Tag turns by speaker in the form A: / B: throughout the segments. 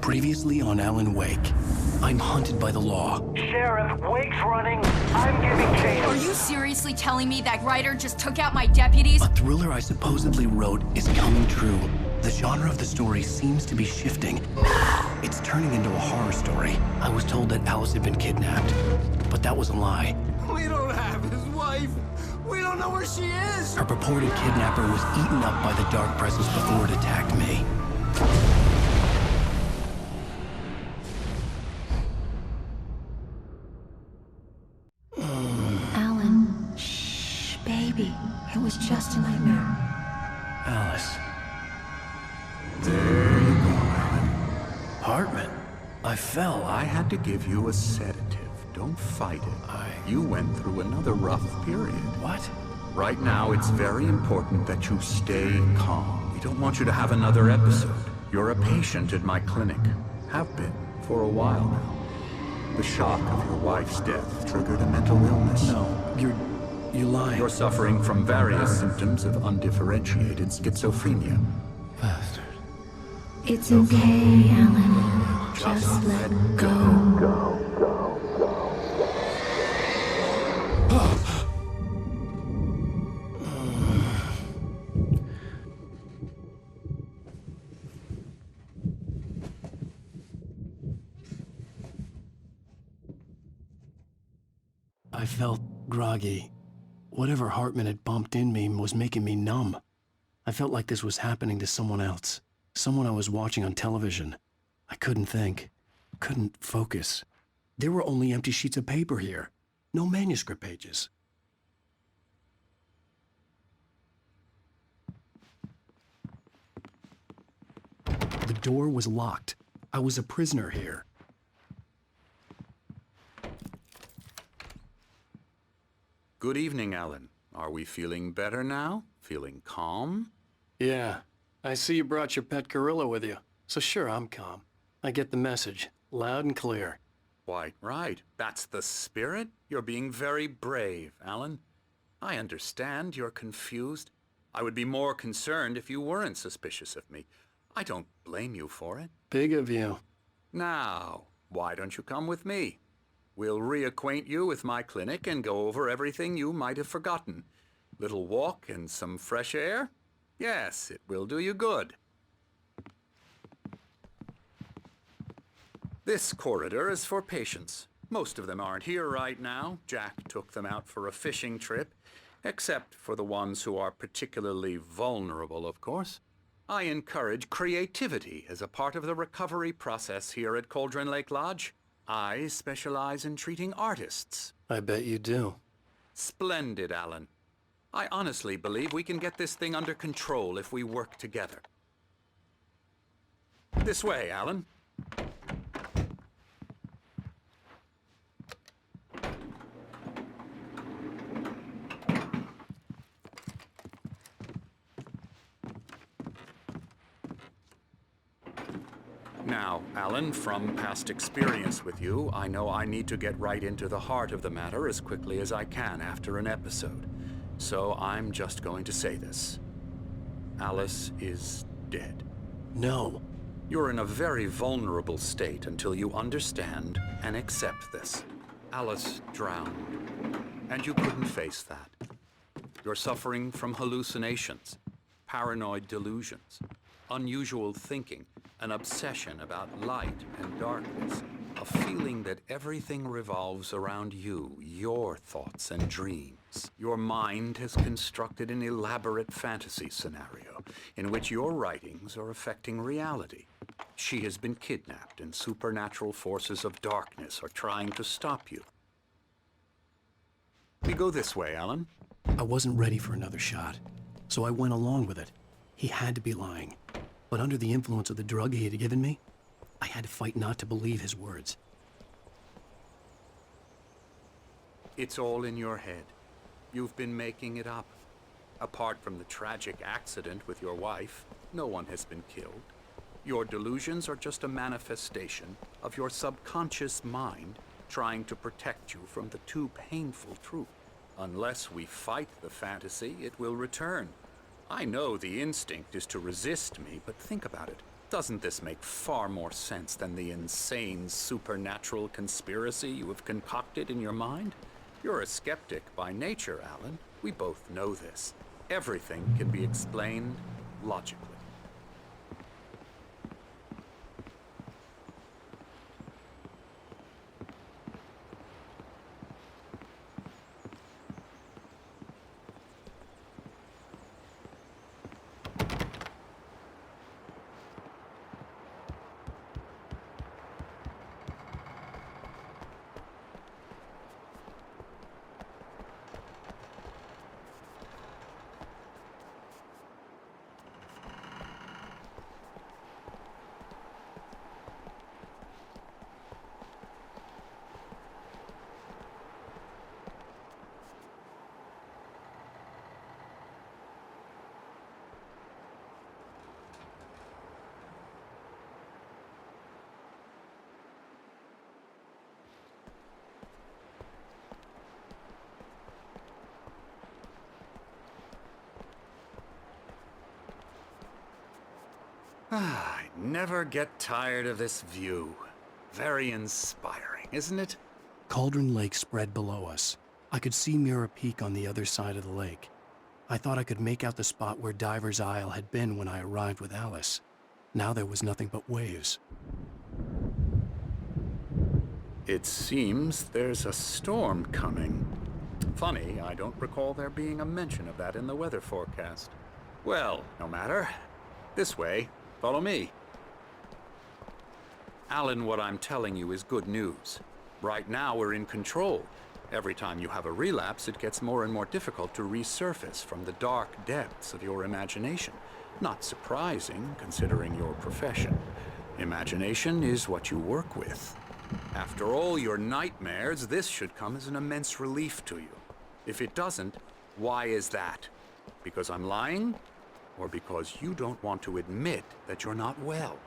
A: Previously on Alan Wake, I'm hunted by the law.
B: Sheriff, Wake's running. I'm giving chase.
C: Are you seriously telling me that writer just took out my deputies?
A: A thriller I supposedly wrote is coming true. The genre of the story seems to be shifting. It's turning into a horror story. I was told that Alice had been kidnapped, but that was a lie.
D: We don't have his wife. We don't know where she is.
A: Her purported kidnapper was eaten up by the dark presence before it attacked me.
E: Alan, shh, baby. It was just a nightmare.
A: Alice.
D: There you go, Alan.
A: Hartman. I fell.
D: I had to give you a sedative. Don't fight it. You went through another rough period.
A: What?
D: Right now, it's very important that you stay calm. We don't want you to have another episode. You're a patient at my clinic. Have been for a while now. The shock of your wife's death triggered a mental illness.
A: No, you're lying.
D: You're suffering from various symptoms of undifferentiated schizophrenia.
A: Bastard.
E: It's okay, Alan. Just let go.
A: I felt groggy. Whatever Hartman had bumped in me was making me numb. I felt like this was happening to someone else. Someone I was watching on television. I couldn't think. Couldn't focus. There were only empty sheets of paper here. No manuscript pages. The door was locked. I was a prisoner here.
D: Good evening, Alan. Are we feeling better now? Feeling calm?
A: Yeah. I see you brought your pet gorilla with you. So sure, I'm calm. I get the message. Loud and clear.
D: Quite right. That's the spirit. You're being very brave, Alan. I understand you're confused. I would be more concerned if you weren't suspicious of me. I don't blame you for it.
A: Big of you.
D: Now, why don't you come with me? We'll reacquaint you with my clinic and go over everything you might have forgotten. Little walk and some fresh air? Yes, it will do you good. This corridor is for patients. Most of them aren't here right now. Jack took them out for a fishing trip, except for the ones who are particularly vulnerable, of course. I encourage creativity as a part of the recovery process here at Cauldron Lake Lodge. I specialize in treating artists.
A: I bet you do.
D: Splendid, Alan. I honestly believe we can get this thing under control if we work together. This way, Alan. Now, Alan, from past experience with you, I know I need to get right into the heart of the matter as quickly as I can after an episode. So I'm just going to say this. Alice is dead.
A: No.
D: You're in a very vulnerable state until you understand and accept this. Alice drowned, and you couldn't face that. You're suffering from hallucinations, paranoid delusions, unusual thinking, an obsession about light and darkness, a feeling that everything revolves around you, your thoughts and dreams. Your mind has constructed an elaborate fantasy scenario in which your writings are affecting reality. She has been kidnapped and supernatural forces of darkness are trying to stop you. We go this way, Alan.
A: I wasn't ready for another shot, so I went along with it. He had to be lying. But under the influence of the drug he had given me, I had to fight not to believe his words.
D: It's all in your head. You've been making it up. Apart from the tragic accident with your wife, no one has been killed. Your delusions are just a manifestation of your subconscious mind trying to protect you from the too painful truth. Unless we fight the fantasy, it will return. I know the instinct is to resist me, but think about it. Doesn't this make far more sense than the insane supernatural conspiracy you have concocted in your mind? You're a skeptic by nature, Alan. We both know this. Everything can be explained logically. I never get tired of this view. Very inspiring, isn't it?
A: Cauldron Lake spread below us. I could see Mirror Peak on the other side of the lake. I thought I could make out the spot where Diver's Isle had been when I arrived with Alice. Now there was nothing but waves.
D: It seems there's a storm coming. Funny, I don't recall there being a mention of that in the weather forecast. Well, no matter. This way. Follow me. Alan, what I'm telling you is good news. Right now, we're in control. Every time you have a relapse, it gets more and more difficult to resurface from the dark depths of your imagination. Not surprising, considering your profession. Imagination is what you work with. After all your nightmares, this should come as an immense relief to you. If it doesn't, why is that? Because I'm lying? Or because you don't want to admit that you're not well?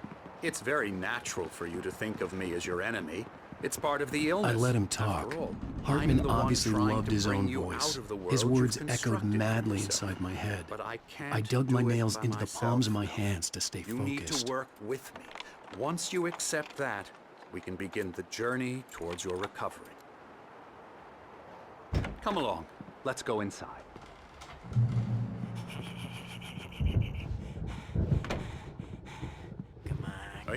D: It's very natural for you to think of me as your enemy. It's part of the illness.
A: I let him talk.
D: After all, I'm
A: Hartman
D: the one
A: obviously
D: trying
A: loved
D: to
A: his
D: bring
A: own
D: you
A: voice.
D: out of the world
A: His words
D: you've
A: echoed
D: constructed for
A: madly
D: yourself.
A: inside my head.
D: But I can't
A: I dug my
D: do it
A: nails
D: by
A: into the
D: myself.
A: palms of my hands to stay
D: You need to
A: focused.
D: work with me. Once you accept that, we can begin the journey towards your recovery. Come along. Let's go inside.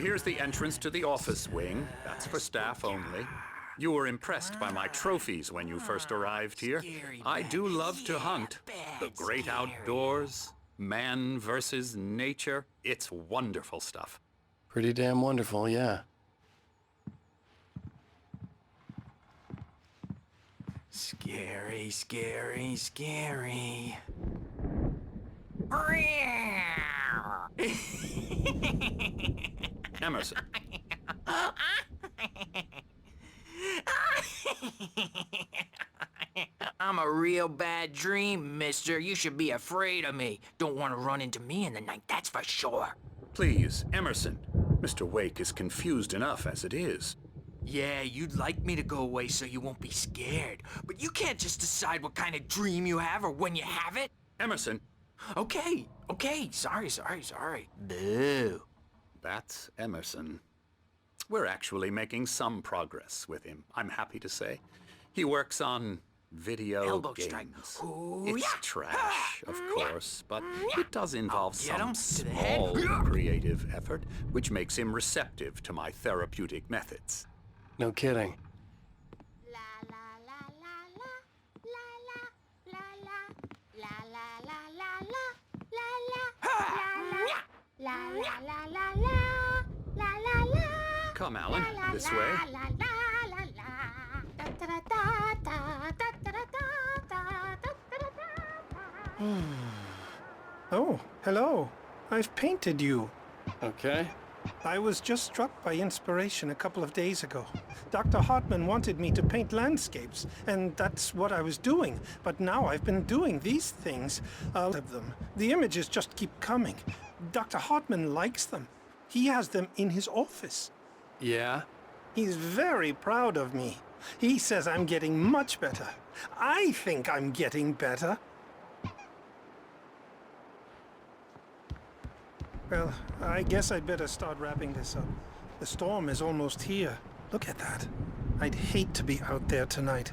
D: Here's the entrance to the office wing. That's for staff only. You were impressed by my trophies when you first arrived here. I do love to hunt. The great outdoors, man versus nature. It's wonderful stuff.
A: Pretty damn wonderful, yeah.
F: Scary, scary, scary.
D: Emerson.
F: I'm a real bad dream, mister. You should be afraid of me. Don't want to run into me in the night, that's for sure.
D: Please, Emerson. Mr. Wake is confused enough as it is.
F: Yeah, you'd like me to go away so you won't be scared. But you can't just decide what kind of dream you have or when you have it.
D: Emerson.
F: Okay. Sorry. Boo.
D: That's Emerson. We're actually making some progress with him, I'm happy to say. He works on video
F: Elbow
D: games.
F: strike. Ooh,
D: It's
F: yeah.
D: trash, of course, but it does involve
F: Get
D: some
F: him to the head.
D: small creative effort, which makes him receptive to my therapeutic methods.
A: No kidding.
D: Come, Alan, this way.
G: Oh, hello. I've painted you.
A: Okay.
G: I was just struck by inspiration a couple of days ago. Dr. Hartman wanted me to paint landscapes, and that's what I was doing. But now I've been doing these things. All of them. The images just keep coming. Dr. Hartman likes them. He has them in his office.
A: Yeah?
G: He's very proud of me. He says I'm getting much better. I think I'm getting better. Well, I guess I'd better start wrapping this up. The storm is almost here. Look at that. I'd hate to be out there tonight.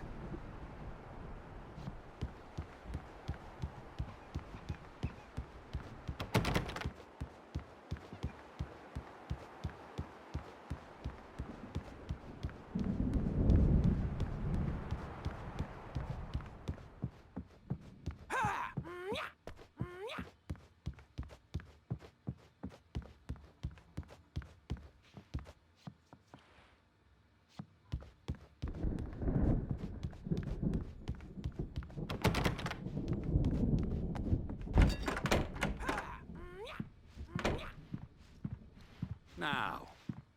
D: Now,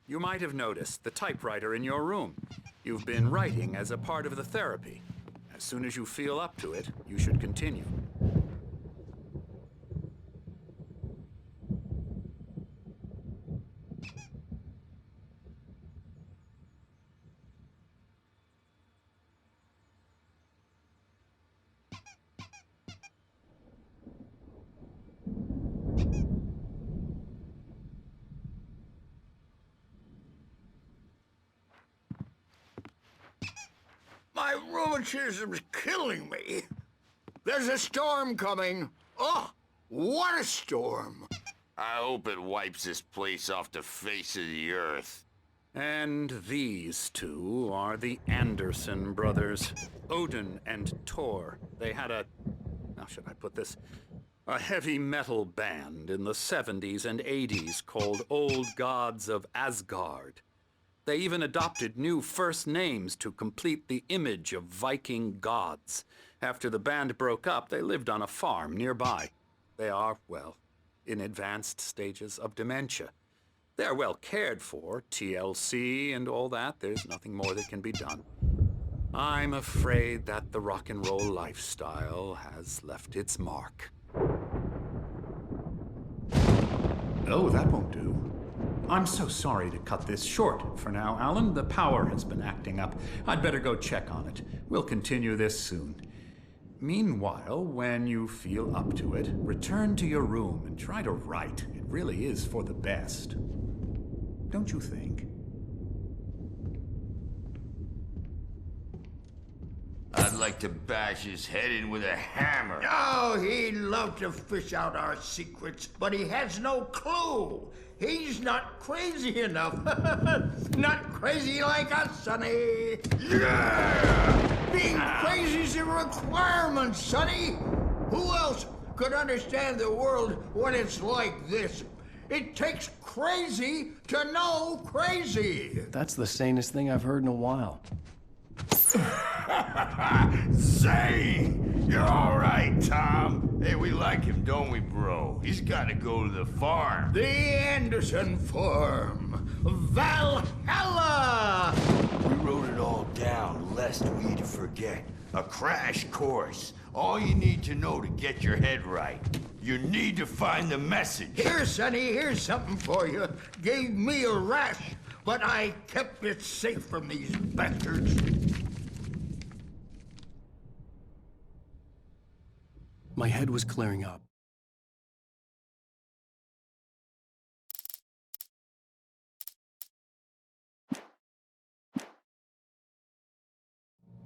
D: you might have noticed the typewriter in your room. You've been writing as a part of the therapy. As soon as you feel up to it, you should continue.
H: My rheumatism's killing me. There's a storm coming. Oh, what a storm.
I: I hope it wipes this place off the face of the earth.
D: And these two are the Anderson brothers, Odin and Thor. They had how should I put this? A heavy metal band in the 70s and 80s called Old Gods of Asgard. They even adopted new first names to complete the image of Viking gods. After the band broke up, they lived on a farm nearby. They are, well, in advanced stages of dementia. They're well cared for, TLC and all that. There's nothing more that can be done. I'm afraid that the rock and roll lifestyle has left its mark.
J: Oh, that won't do. I'm so sorry to cut this short for now, Alan. The power has been acting up. I'd better go check on it. We'll continue this soon. Meanwhile, when you feel up to it, return to your room and try to write. It really is for the best. Don't you think?
I: I'd like to bash his head in with a hammer.
H: Oh, he'd love to fish out our secrets, but he has no clue. He's not crazy enough. Not crazy like us, Sonny.
I: Yeah!
H: Being crazy's a requirement, Sonny. Who else could understand the world when it's like this? It takes crazy to know crazy.
A: That's the sanest thing I've heard in a while.
I: Say, you're all right, Tom. Hey, we like him, don't we, bro? He's got to go to the farm.
H: The Anderson Farm. Valhalla!
I: We wrote it all down, lest we'd forget. A crash course. All you need to know to get your head right. You need to find the message.
H: Here, Sonny, here's something for you. Gave me a rash, but I kept it safe from these bastards.
A: My head was clearing up.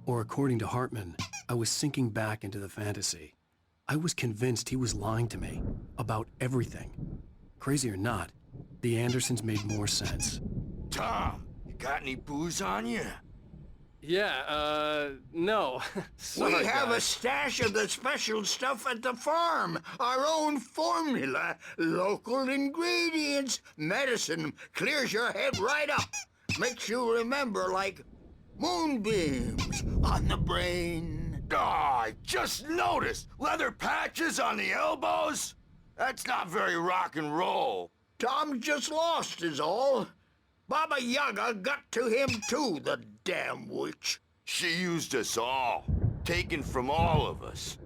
A: Or according to Hartman, I was sinking back into the fantasy. I was convinced he was lying to me about everything. Crazy or not, the Andersons made more sense.
I: Tom, you got any booze on you?
A: Yeah, no. Sorry,
H: We have a
A: guys.
H: stash of the special stuff at the farm. Our own formula. Local ingredients. Medicine clears your head right up. Makes you remember like moonbeams on the brain.
I: Oh, I just noticed. Leather patches on the elbows? That's not very rock and roll.
H: Tom just lost is all. Baba Yaga got to him too, the damn witch.
I: She used us all. Taken from all of us.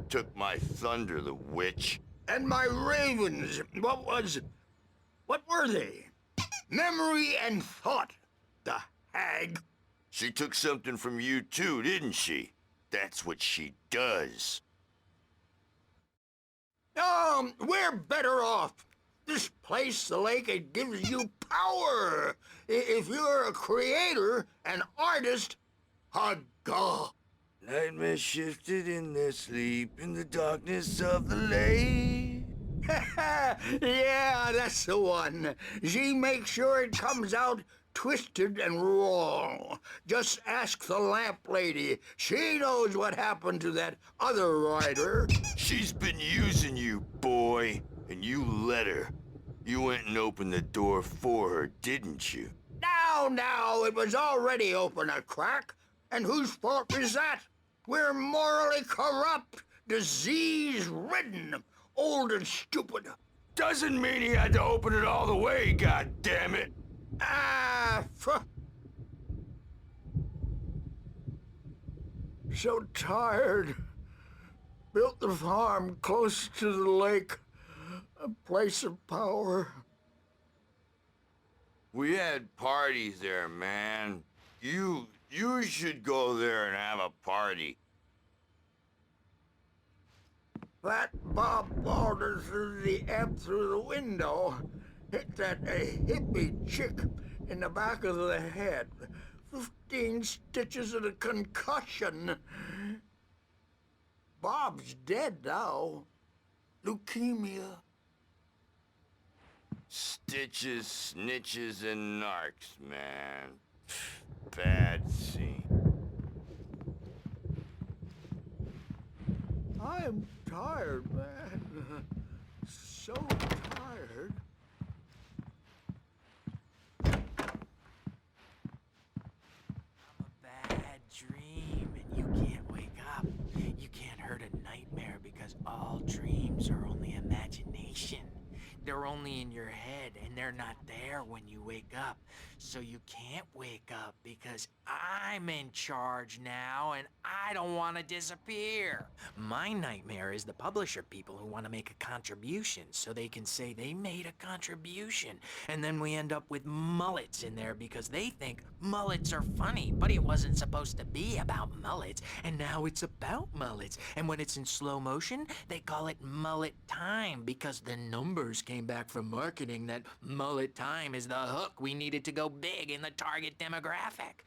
I: Took my thunder, the witch.
H: And my ravens, what were they? Memory and thought, the hag.
I: She took something from you too, didn't she? That's what she does.
H: We're better off. This place, the lake, it gives you power. If you're a creator, an artist, a god.
I: Nightmare shifted in their sleep in the darkness of the lake.
H: Yeah, that's the one. She makes sure it comes out twisted and wrong. Just ask the lamp lady. She knows what happened to that other writer.
I: She's been using you, boy, and you let her. You went and opened the door for her, didn't you?
H: Now, it was already open a crack. And whose fault is that? We're morally corrupt, disease-ridden, old and stupid.
I: Doesn't mean he had to open it all the way, goddammit.
H: So tired. Built the farm close to the lake. A place of power.
I: We had parties there, man. You should go there and have a party.
H: That Bob Balder threw the amp through the window. Hit that hippie chick in the back of the head. 15 stitches and a concussion. Bob's dead now. Leukemia.
I: Stitches, snitches, and narcs, man. Bad scene.
H: I'm tired, man. So tired.
F: Bad dream, and you can't wake up. You can't hurt a nightmare because all dreams are only imagination. They're only in your head, and they're not there when you wake up. So you can't wake up because I'm in charge now, and I don't want to disappear. My nightmare is the publisher people who want to make a contribution so they can say they made a contribution. And then we end up with mullets in there because they think mullets are funny, but it wasn't supposed to be about mullets, and now it's about mullets. And when it's in slow motion, they call it mullet time because the numbers came back from marketing that mullet time is the hook we needed to go big in the target demographic.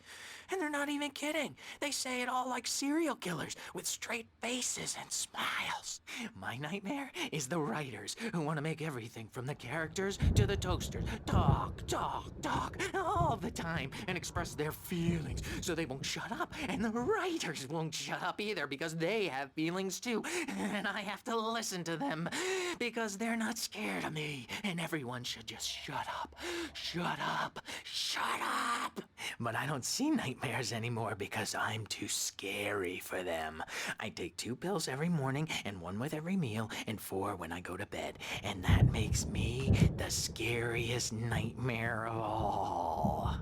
F: And they're not even kidding. They say it all like serial killers with straight faces and smiles. My nightmare is the writers who want to make everything from the characters to the toasters talk all the time and express their feelings so they won't shut up. And the writers won't shut up either because they have feelings too. And I have to listen to them because they're not scared of me. And everyone should just shut up. Shut up. Shut up. But I don't see nightmares anymore because I'm too scary for them. I take 2 pills every morning and 1 with every meal and 4 when I go to bed. And that makes me the scariest nightmare of all.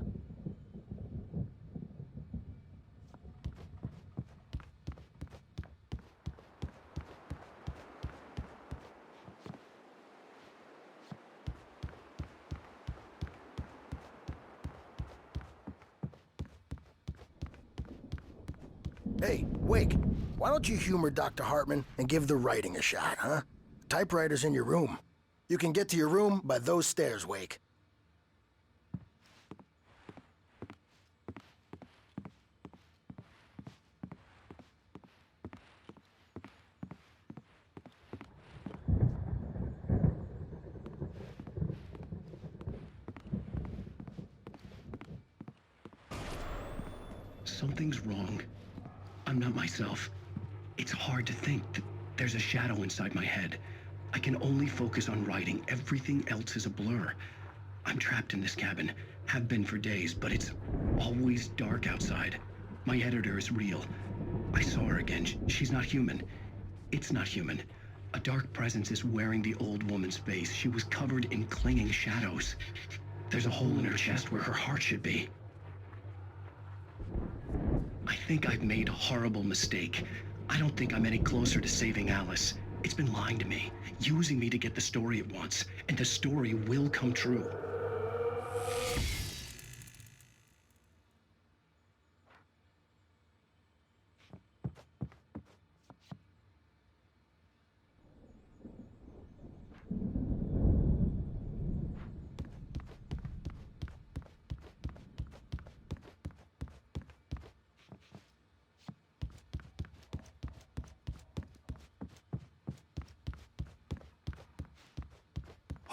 K: Hey, Wake, why don't you humor Dr. Hartman and give the writing a shot, huh? Typewriter's in your room. You can get to your room by those stairs, Wake.
A: Something's wrong. I'm not myself. It's hard to think that there's a shadow inside my head. I can only focus on writing. Everything else is a blur. I'm trapped in this cabin. Have been for days, but it's always dark outside. My editor is real. I saw her again. She's not human. It's not human. A dark presence is wearing the old woman's face. She was covered in clinging shadows. There's a hole in her chest where her heart should be. I think I've made a horrible mistake. I don't think I'm any closer to saving Alice. It's been lying to me, using me to get the story it wants, and the story will come true.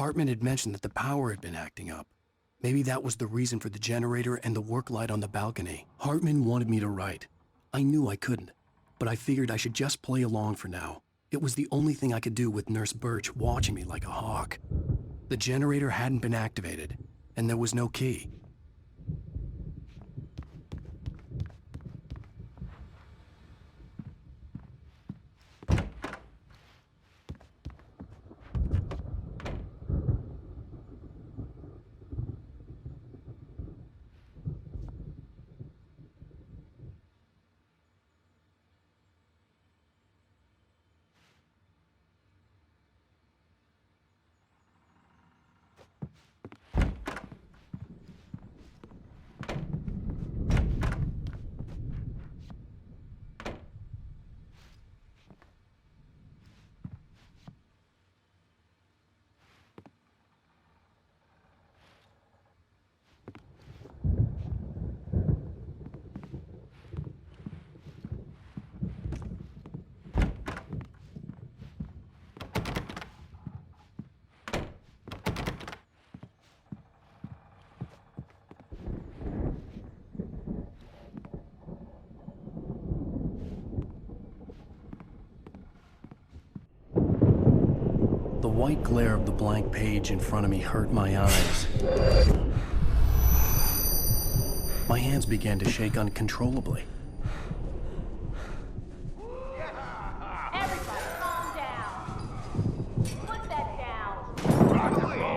A: Hartman had mentioned that the power had been acting up. Maybe that was the reason for the generator and the work light on the balcony. Hartman wanted me to write. I knew I couldn't, but I figured I should just play along for now. It was the only thing I could do with Nurse Birch watching me like a hawk. The generator hadn't been activated, and there was no key. The white glare of the blank page in front of me hurt my eyes. My hands began to shake uncontrollably.
C: Everybody, calm down. Put that down.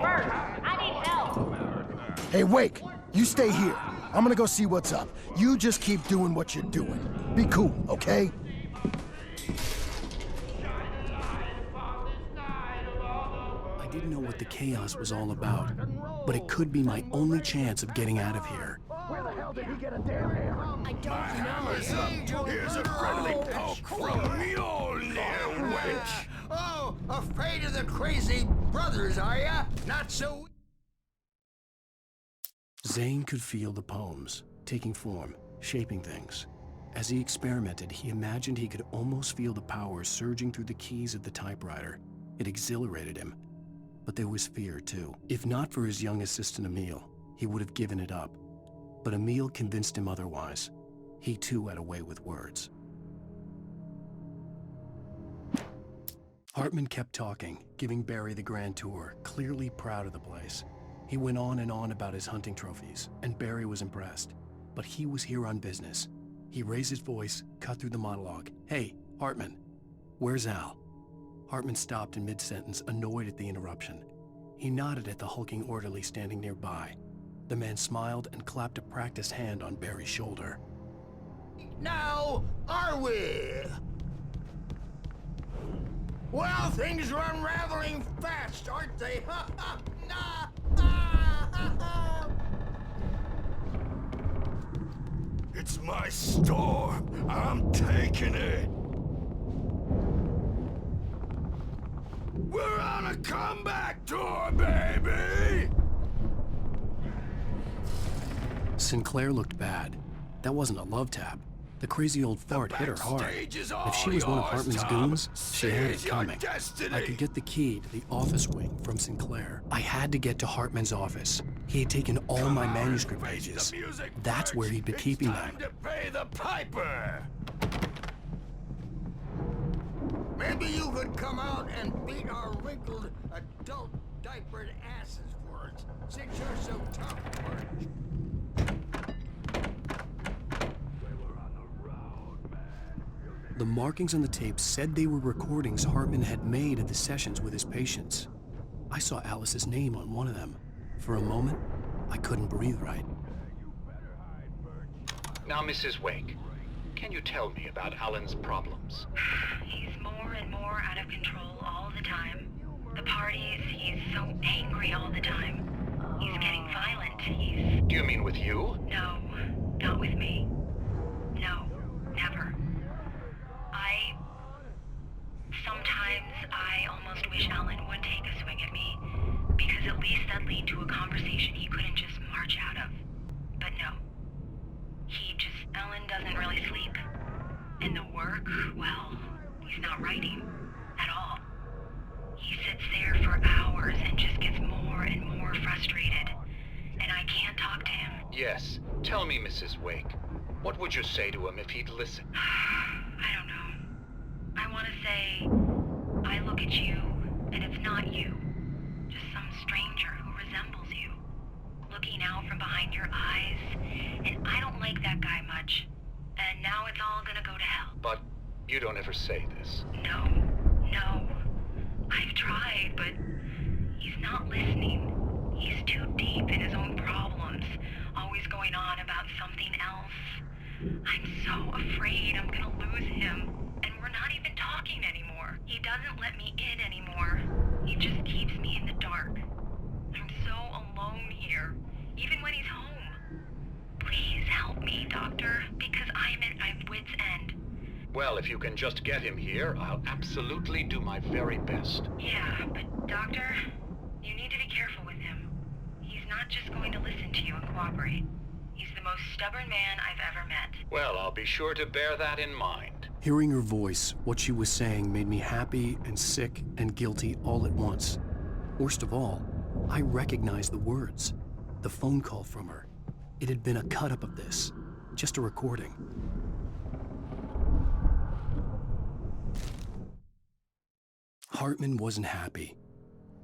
C: First, I need help.
K: Hey, Wake, you stay here. I'm gonna go see what's up. You just keep doing what you're doing. Be cool, okay?
A: I didn't know what the chaos was all about, but it could be my only chance of getting out of here.
K: Where the hell did he get a damn hammer?
C: I don't know.
H: Here's a friendly poke from Mjolnir, wench. Oh, afraid of the crazy brothers, are ya? Not so...
A: Zane could feel the poems, taking form, shaping things. As he experimented, he imagined he could almost feel the power surging through the keys of the typewriter. It exhilarated him. But there was fear, too. If not for his young assistant Emil, he would have given it up. But Emil convinced him otherwise. He too had a way with words. Hartman kept talking, giving Barry the grand tour, clearly proud of the place. He went on and on about his hunting trophies, and Barry was impressed. But he was here on business. He raised his voice, cut through the monologue. "Hey, Hartman, where's Al?" Hartman stopped in mid-sentence, annoyed at the interruption. He nodded at the hulking orderly standing nearby. The man smiled and clapped a practiced hand on Barry's shoulder.
H: Now, are we? Well, things are unraveling fast, aren't they? It's my store. I'm taking it. We're on a comeback tour, baby!
A: Sinclair looked bad. That wasn't a love tap. The crazy old fart hit her hard. If she was one of Hartman's goons, she had it coming. I could get the key to the office wing from Sinclair. I had to get to Hartman's office. He had taken all my manuscript pages. That's where he'd been keeping them.
H: To pay the piper! Maybe you could come out and beat our wrinkled adult diapered asses for us, since you're so tough, Birch.
A: The markings on the tape said they were recordings Hartman had made at the sessions with his patients. I saw Alice's name on one of them. For a moment, I couldn't breathe right.
L: Now, Mrs. Wake, can you tell me about Alan's problems?
E: He's more and more out of control all the time. The parties, he's so angry all the time. He's getting violent.
L: Do you mean with you?
E: No, not with me. No, never. Sometimes I almost wish Alan would take a swing at me, because at least that'd lead to a conversation he couldn't just march out of. But no. Alan doesn't really sleep. And the work, well, he's not writing at all. He sits there for hours and just gets
L: Yes. Tell me, Mrs. Wake. What would you say to him if he'd listen?
E: I don't know. I want to say, I look at you, and it's not you. Just some stranger who resembles you. Looking out from behind your eyes, and I don't like that guy much. And now it's all gonna go to hell.
L: But you don't ever say this.
E: No. I've tried, but he's not listening. He's too deep in his own problems, always going on about something else. I'm so afraid I'm gonna lose him, and we're not even talking anymore. He doesn't let me in anymore. He just keeps me in the dark. I'm so alone here, even when he's home. Please help me, Doctor, because I'm at my wit's end.
L: Well, if you can just get him here, I'll absolutely do my very best.
E: Yeah, but Doctor, you need to be careful with him. He's not just going to listen to you and cooperate. He's the most stubborn man I've ever met.
L: Well, I'll be sure to bear that in mind.
A: Hearing her voice, what she was saying made me happy and sick and guilty all at once. Worst of all, I recognized the words. The phone call from her. It had been a cut-up of this. Just a recording. Hartman wasn't happy.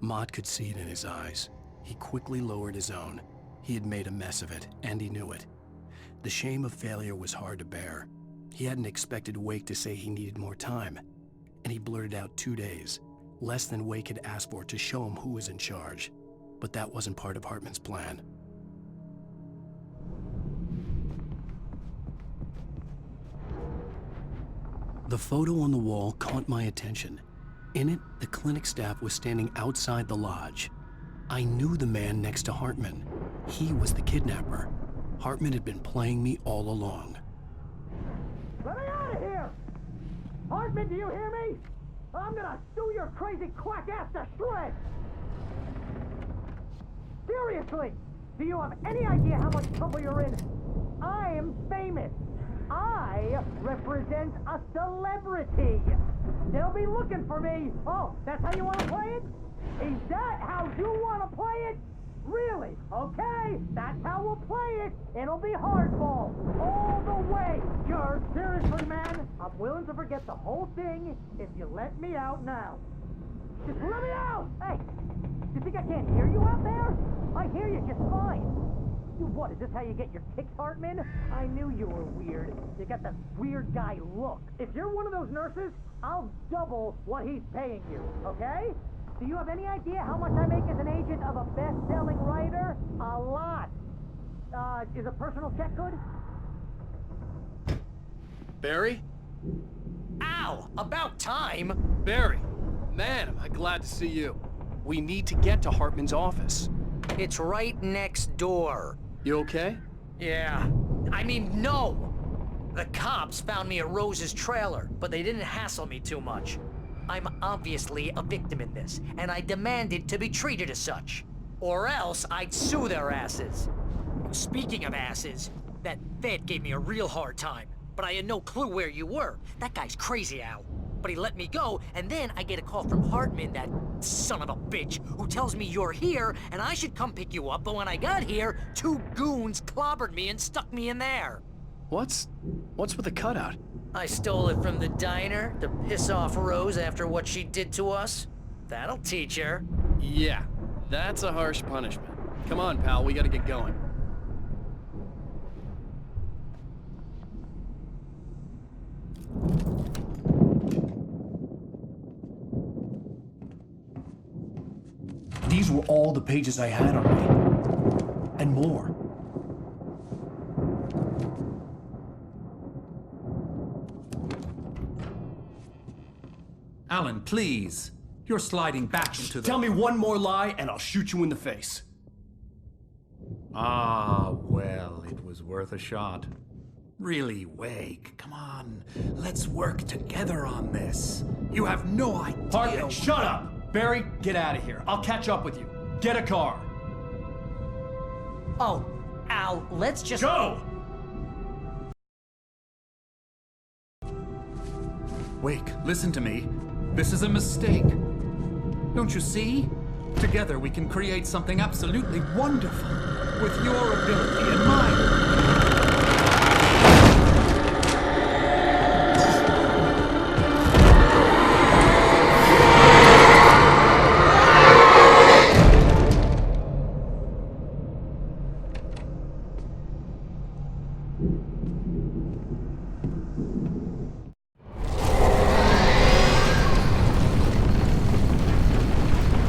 A: Mott could see it in his eyes. He quickly lowered his own. He had made a mess of it, and he knew it. The shame of failure was hard to bear. He hadn't expected Wake to say he needed more time, and he blurted out 2 days, less than Wake had asked for to show him who was in charge. But that wasn't part of Hartman's plan. The photo on the wall caught my attention. In it, the clinic staff was standing outside the lodge. I knew the man next to Hartman. He was the kidnapper. Hartman had been playing me all along.
B: Let me out of here! Hartman, do you hear me? I'm gonna sue your crazy quack ass to shreds! Seriously, do you have any idea how much trouble you're in? I am famous. I represent a celebrity. They'll be looking for me. Oh, that's how you want to play it? Is that how you want to play it? Really? Okay, that's how we'll play it. It'll be hardball all the way. You're seriously, man? I'm willing to forget the whole thing if you let me out now. Just let me out! Hey, you think I can't hear you out there? I hear you just fine. What, is this how you get your kicks, Hartman? I knew you were weird. You got that weird guy look. If you're one of those nurses, I'll double what he's paying you, okay? Do you have any idea how much I make as an agent of a best-selling writer? A lot. Is a personal check good?
A: Barry?
F: Ow! About time!
A: Barry! Man, am I glad to see you. We need to get to Hartman's office.
F: It's right next door.
A: You okay?
F: Yeah. I mean, no! The cops found me at Rose's trailer, but they didn't hassle me too much. I'm obviously a victim in this, and I demanded to be treated as such. Or else I'd sue their asses. Speaking of asses, that vet gave me a real hard time, but I had no clue where you were. That guy's crazy, Al. But he let me go, and then I get a call from Hartman, that son of a bitch, who tells me you're here, and I should come pick you up, but when I got here, 2 goons clobbered me and stuck me in there.
A: What's with the cutout?
F: I stole it from the diner to piss off Rose after what she did to us. That'll teach her.
A: Yeah, that's a harsh punishment. Come on, pal, we gotta get going. These were all the pages I had on me. And more.
J: Alan, please. You're sliding back into the...
A: Tell me one more lie and I'll shoot you in the face.
J: Ah, well, it was worth a shot. Really, Wake, come on. Let's work together on this. You have no idea...
A: Hartman, shut up! Barry, get out of here. I'll catch up with you. Get a car.
F: Oh, Al, let's just...
A: Go!
J: Wake, listen to me. This is a mistake. Don't you see? Together we can create something absolutely wonderful. With your ability and mine.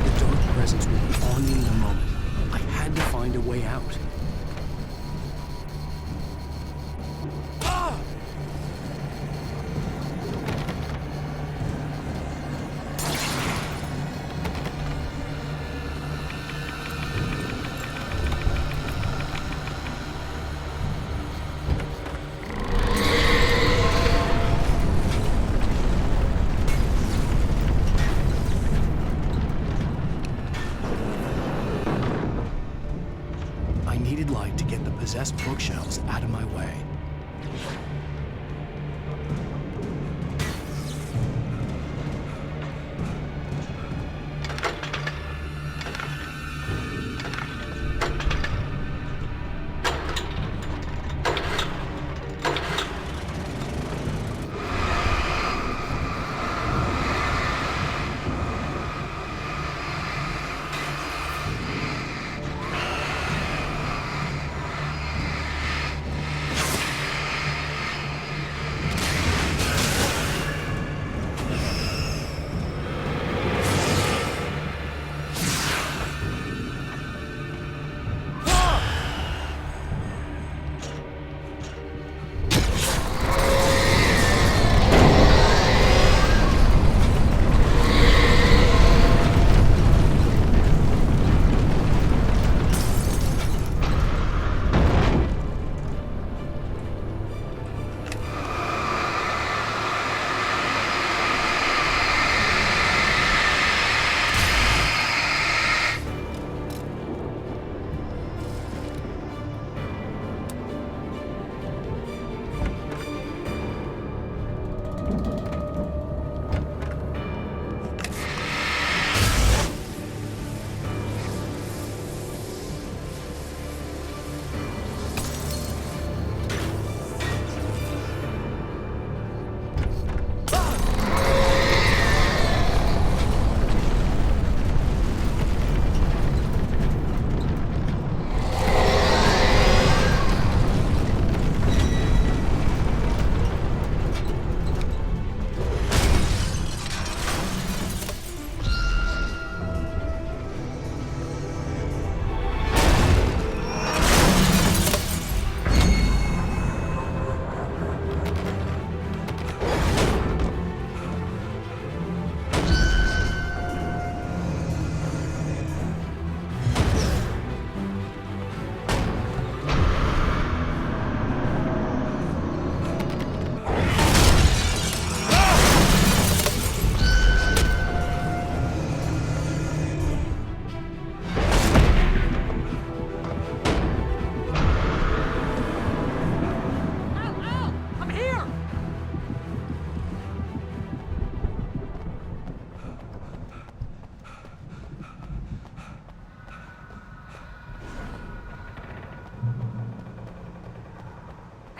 A: The dark presence would be on me in a moment. I had to find a way out. I needed light to get the possessed bookshelves out of my way.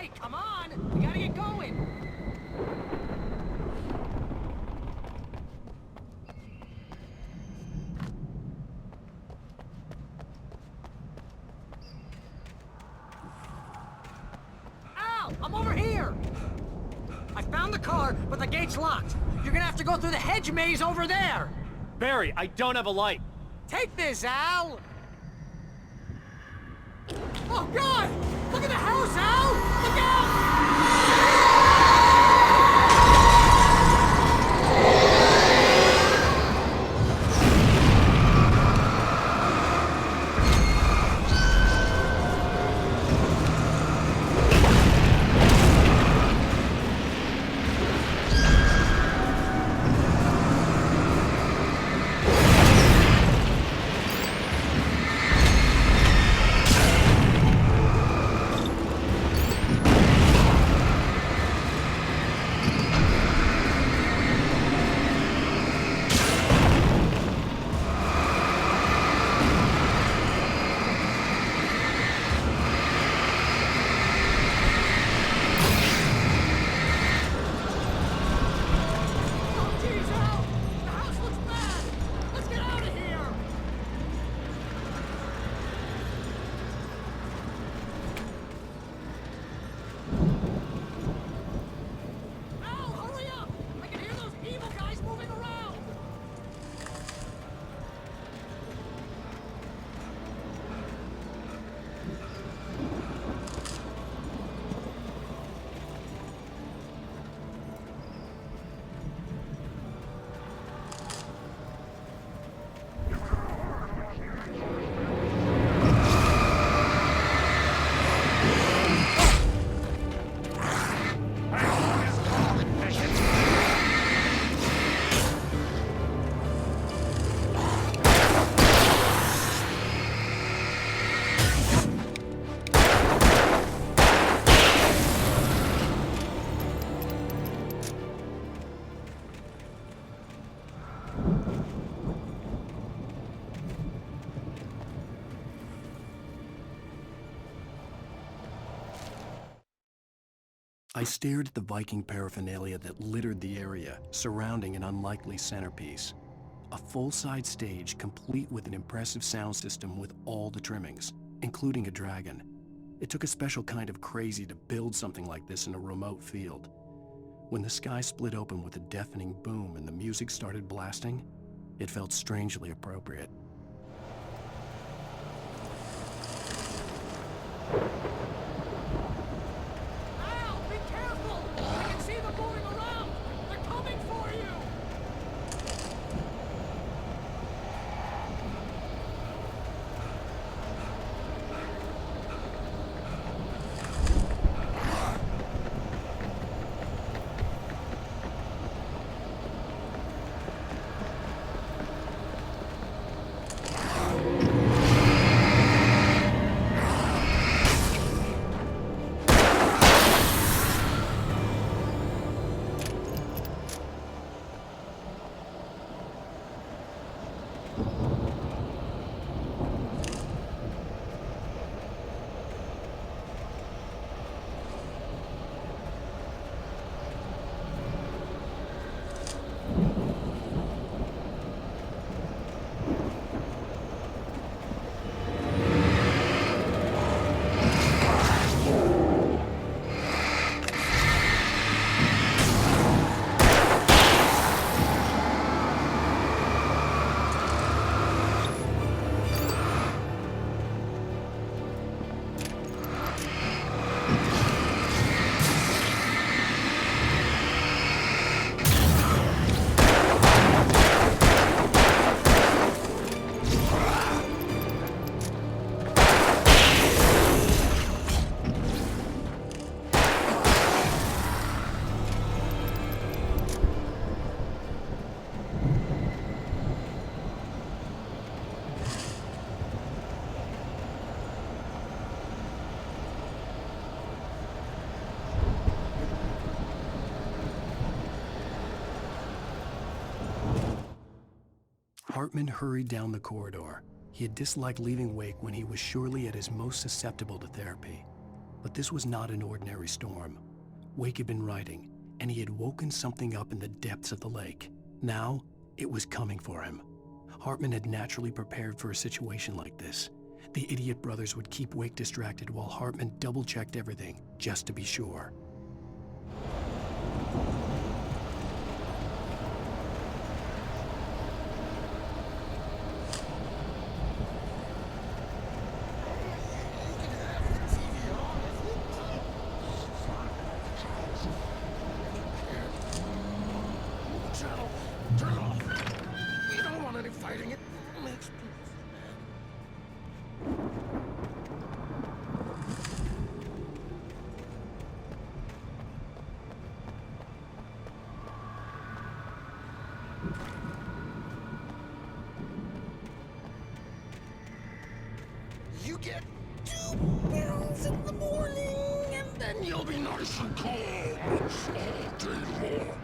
B: Hey, come on! We gotta get going! Al! I'm over here! I found the car, but the gate's locked. You're gonna have to go through the hedge maze over there!
M: Barry, I don't have a light.
B: Take this, Al! Oh, God! Look at the house, Al! Look out!
A: I stared at the Viking paraphernalia that littered the area, surrounding an unlikely centerpiece. A full-size stage complete with an impressive sound system with all the trimmings, including a dragon. It took a special kind of crazy to build something like this in a remote field. When the sky split open with a deafening boom and the music started blasting, it felt strangely appropriate.
B: Al, be careful! I can see them moving around! They're coming for you!
A: Hartman hurried down the corridor. He had disliked leaving Wake when he was surely at his most susceptible to therapy. But this was not an ordinary storm. Wake had been writing, and he had woken something up in the depths of the lake. Now, it was coming for him. Hartman had naturally prepared for a situation like this. The idiot brothers would keep Wake distracted while Hartman double-checked everything, just to be sure.
K: Turn off. We don't want any fighting. It makes me... You get 2 pills in the morning, and then you'll be nice and calm all day long.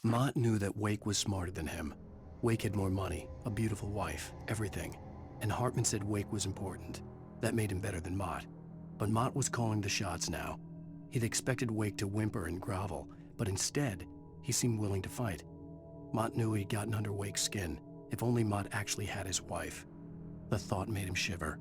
A: Mott knew that Wake was smarter than him. Wake had more money, a beautiful wife, everything. And Hartman said Wake was important. That made him better than Mott. But Mott was calling the shots now. He'd expected Wake to whimper and grovel, but instead, he seemed willing to fight. Mott knew he'd gotten under Wake's skin. If only Mott actually had his wife. The thought made him shiver.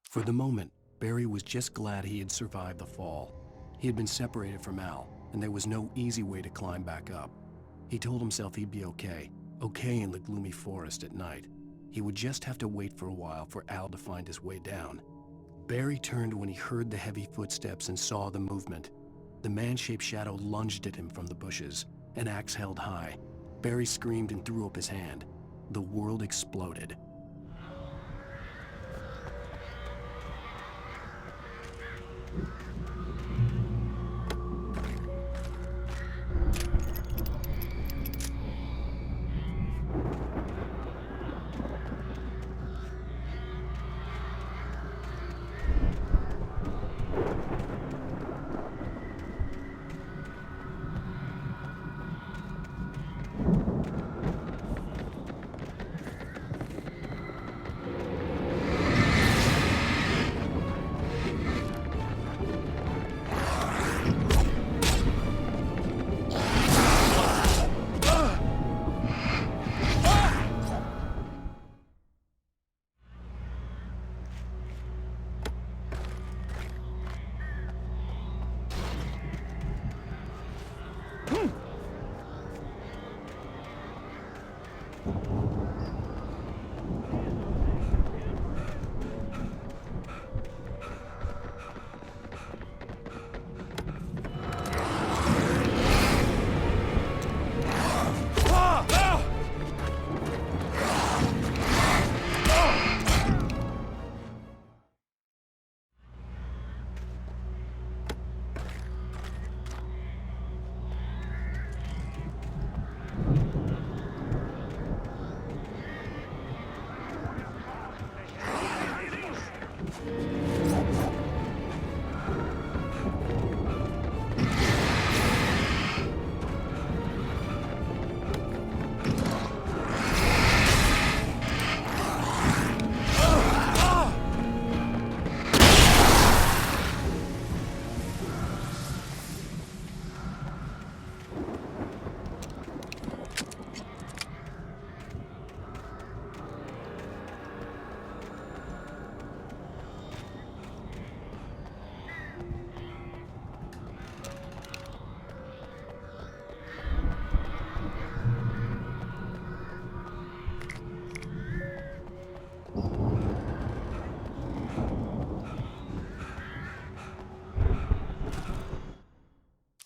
A: For the moment, Barry was just glad he had survived the fall. He had been separated from Al, and there was no easy way to climb back up. He told himself he'd be okay in the gloomy forest at night. He would just have to wait for a while for Al to find his way down. Barry turned when he heard the heavy footsteps and saw the movement. The man-shaped shadow lunged at him from the bushes, an axe held high. Barry screamed and threw up his hand. The world exploded.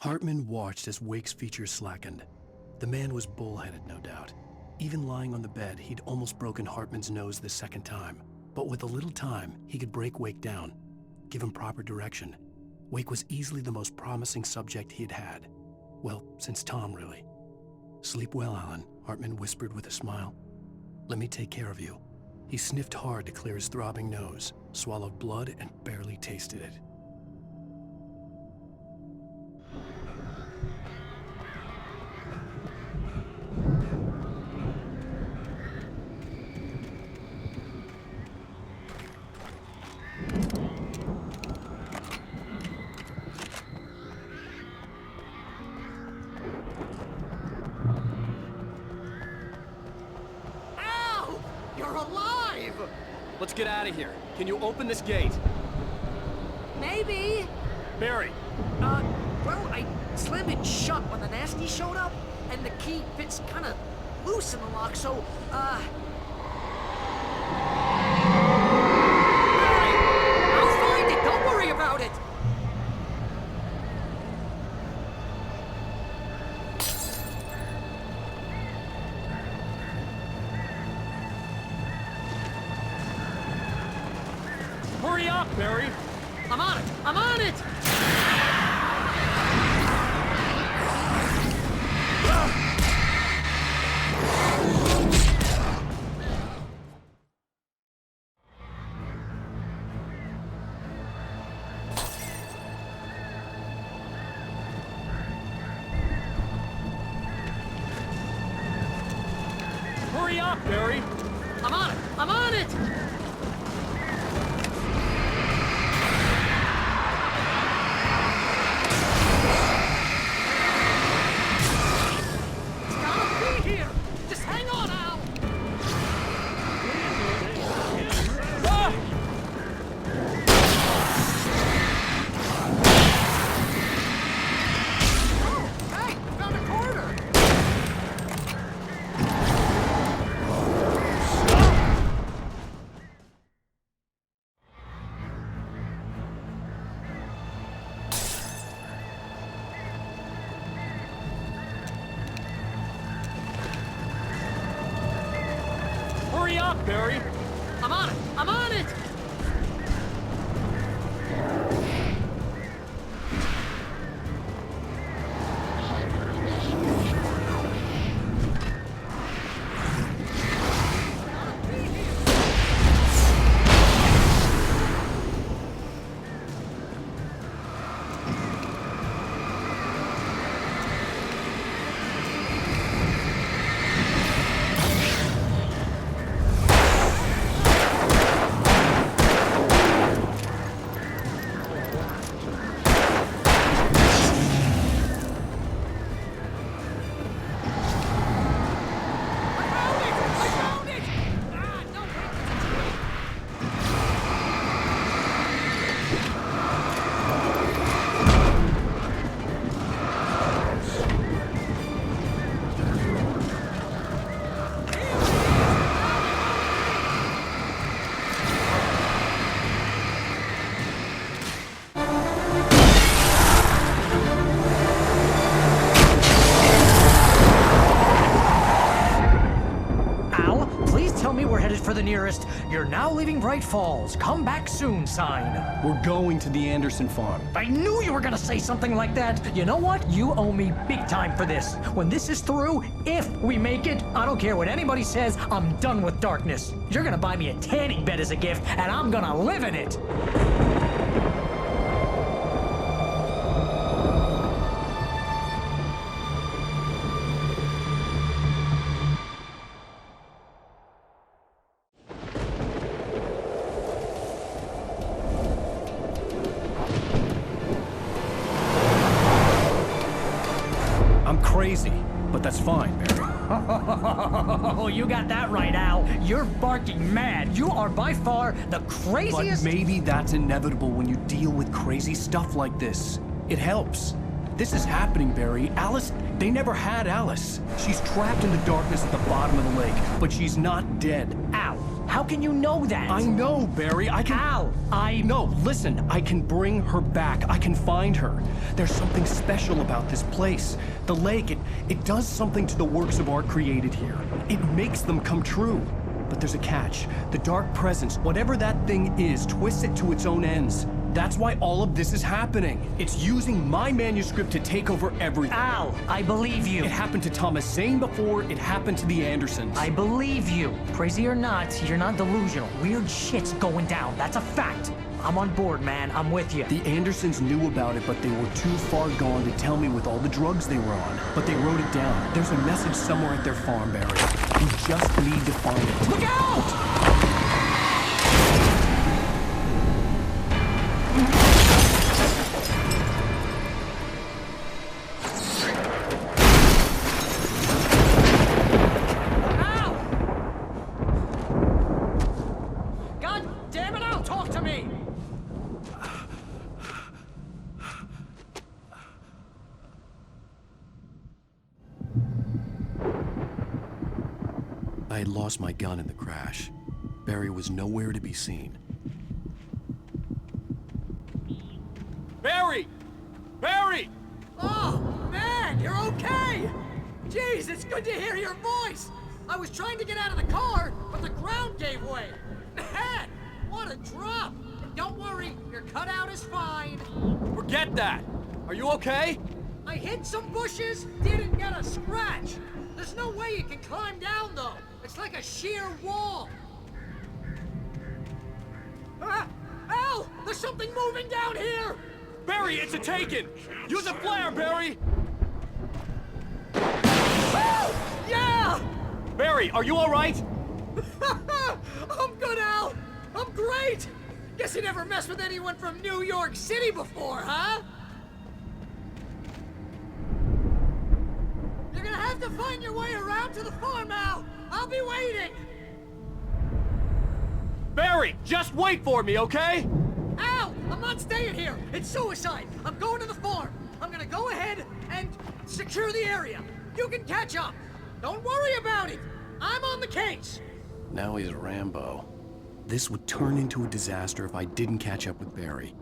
A: Hartman watched as Wake's features slackened. The man was bullheaded, no doubt. Even lying on the bed, he'd almost broken Hartman's nose the second time. But with a little time, he could break Wake down, give him proper direction. Wake was easily the most promising subject he'd had. Well, since Tom, really. "Sleep well, Alan," Hartman whispered with a smile. "Let me take care of you." He sniffed hard to clear his throbbing nose, swallowed blood, and barely tasted it.
B: Al! You're alive!
M: Let's get out of here. Can you open this gate?
B: Maybe.
M: Barry!
B: Well, I slammed it shut when the nasty showed up, and the key fits kind of loose in the lock, so, Barry! I'll find it! Don't worry about it!
M: Hurry up, Barry!
B: I'm on it! I'm on it!
M: Hurry up, Barry!
B: I'm on it! I'm on it! It's gotta be here! Just hang on, Al!
M: Ah!
B: Oh, hey! Found a corner!
M: Hurry up, Barry!
B: I'm on it! I'm on it! I found it! Ah, no, wait.
N: Al, please tell me we're headed for the nearest "You're now leaving Bright Falls. Come back soon" sign.
A: We're going to the Anderson farm.
N: I knew you were gonna say something like that. You know what? You owe me big time for this. When this is through, if we make it, I don't care what anybody says, I'm done with darkness. You're gonna buy me a tanning bed as a gift, and I'm gonna live in it.
A: I'm crazy, but that's fine, Barry.
N: Oh, you got that right, Al. You're barking mad. You are by far the
A: But
N: craziest.
A: maybe that's inevitable when you deal with crazy stuff like this. It helps. This is happening, Barry. Alice, they never had Alice. She's trapped in the darkness at the bottom of the lake, but she's not dead.
N: Al, How can you know that?
A: I know, Barry. I can...
N: Al,
A: No, listen. I can bring her back. I can find her. There's something special about this place. The lake, it does something to the works of art created here. It makes them come true. But there's a catch. The dark presence, whatever that thing is, twists it to its own ends. That's why all of this is happening. It's using my manuscript to take over everything.
N: Al, I believe you.
A: It happened to Thomas Zane before, it happened to the Andersons.
N: I believe you. Crazy or not, you're not delusional. Weird shit's going down. That's a fact. I'm on board, man. I'm with you.
A: The Andersons knew about it, but they were too far gone to tell me with all the drugs they were on. But they wrote it down. There's a message somewhere at their farm, Barry. You just need to find it.
N: Look out!
A: I had lost my gun in the crash. Barry was nowhere to be seen.
M: Barry! Barry!
B: Oh, man, you're okay! Jeez, it's good to hear your voice! I was trying to get out of the car, but the ground gave way. Man, what a drop! And don't worry, your cutout is fine.
M: Forget that! Are you okay?
B: I hit some bushes, didn't get a scratch. There's no way you can climb down, though. It's like a sheer wall. Al! There's something moving down here!
M: Barry, it's a taken! Use a flare, Barry!
B: Yeah!
M: Barry, are you alright?
B: I'm good, Al! I'm great! Guess you never messed with anyone from New York City before, huh? You're gonna have to find your way around to the farm, Al! I'll be waiting!
M: Barry, just wait for me, okay?
B: Al! I'm not staying here! It's suicide! I'm going to the farm! I'm gonna go ahead and secure the area! You can catch up! Don't worry about it! I'm on the case!
A: Now he's Rambo. This would turn into a disaster if I didn't catch up with Barry.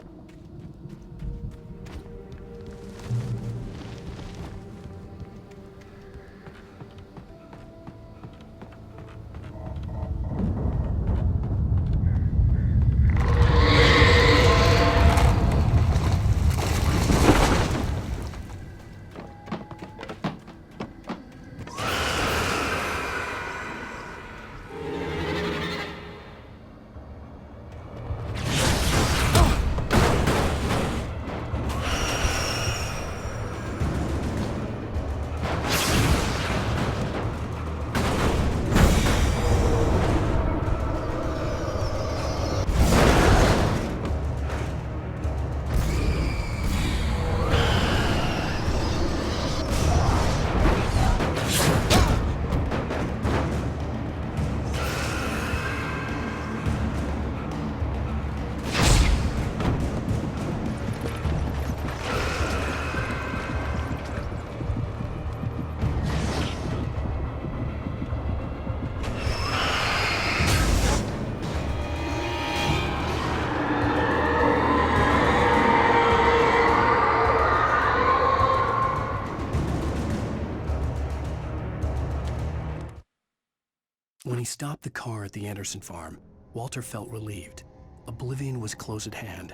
A: When he stopped the car at the Anderson farm, Walter felt relieved. Oblivion was close at hand.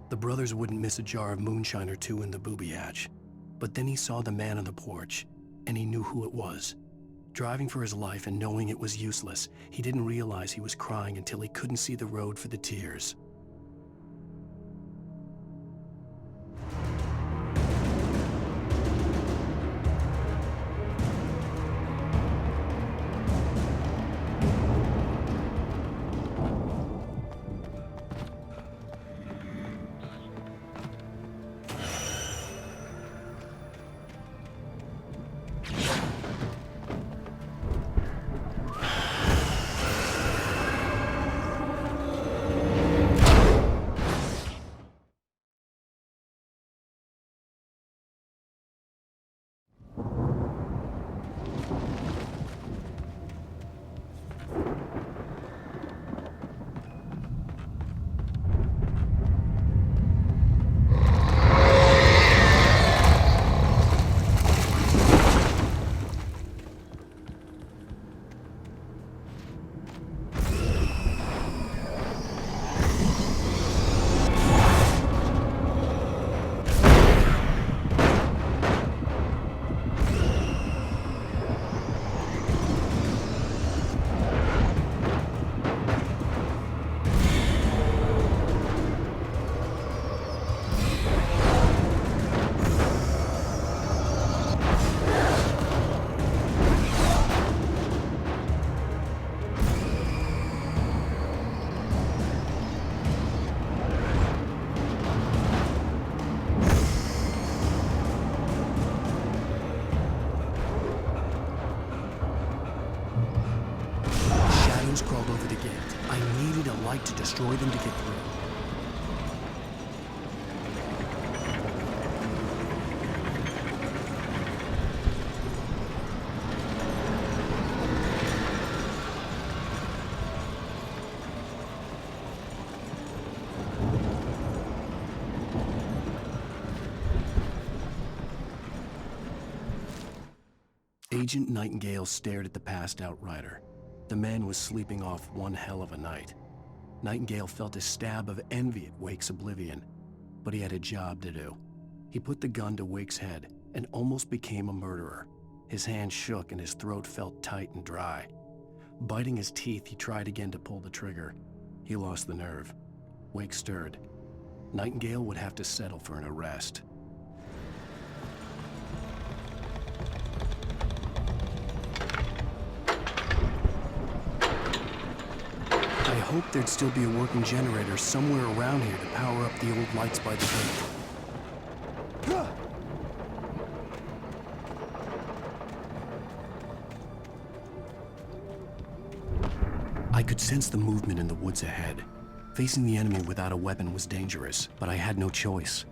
A: The brothers wouldn't miss a jar of moonshine or two in the booby hatch. But then he saw the man on the porch, and he knew who it was. Driving for his life and knowing it was useless, he didn't realize he was crying until he couldn't see the road for the tears. destroy them to get through. Agent Nightingale stared at the passed-out rider. The man was sleeping off one hell of a night. Nightingale felt a stab of envy at Wake's oblivion, but he had a job to do. He put the gun to Wake's head and almost became a murderer. His hand shook and his throat felt tight and dry. Biting his teeth, he tried again to pull the trigger. He lost the nerve. Wake stirred. Nightingale would have to settle for an arrest. I hoped there'd still be a working generator somewhere around here to power up the old lights by the gate. I could sense the movement in the woods ahead. Facing the enemy without a weapon was dangerous, but I had no choice.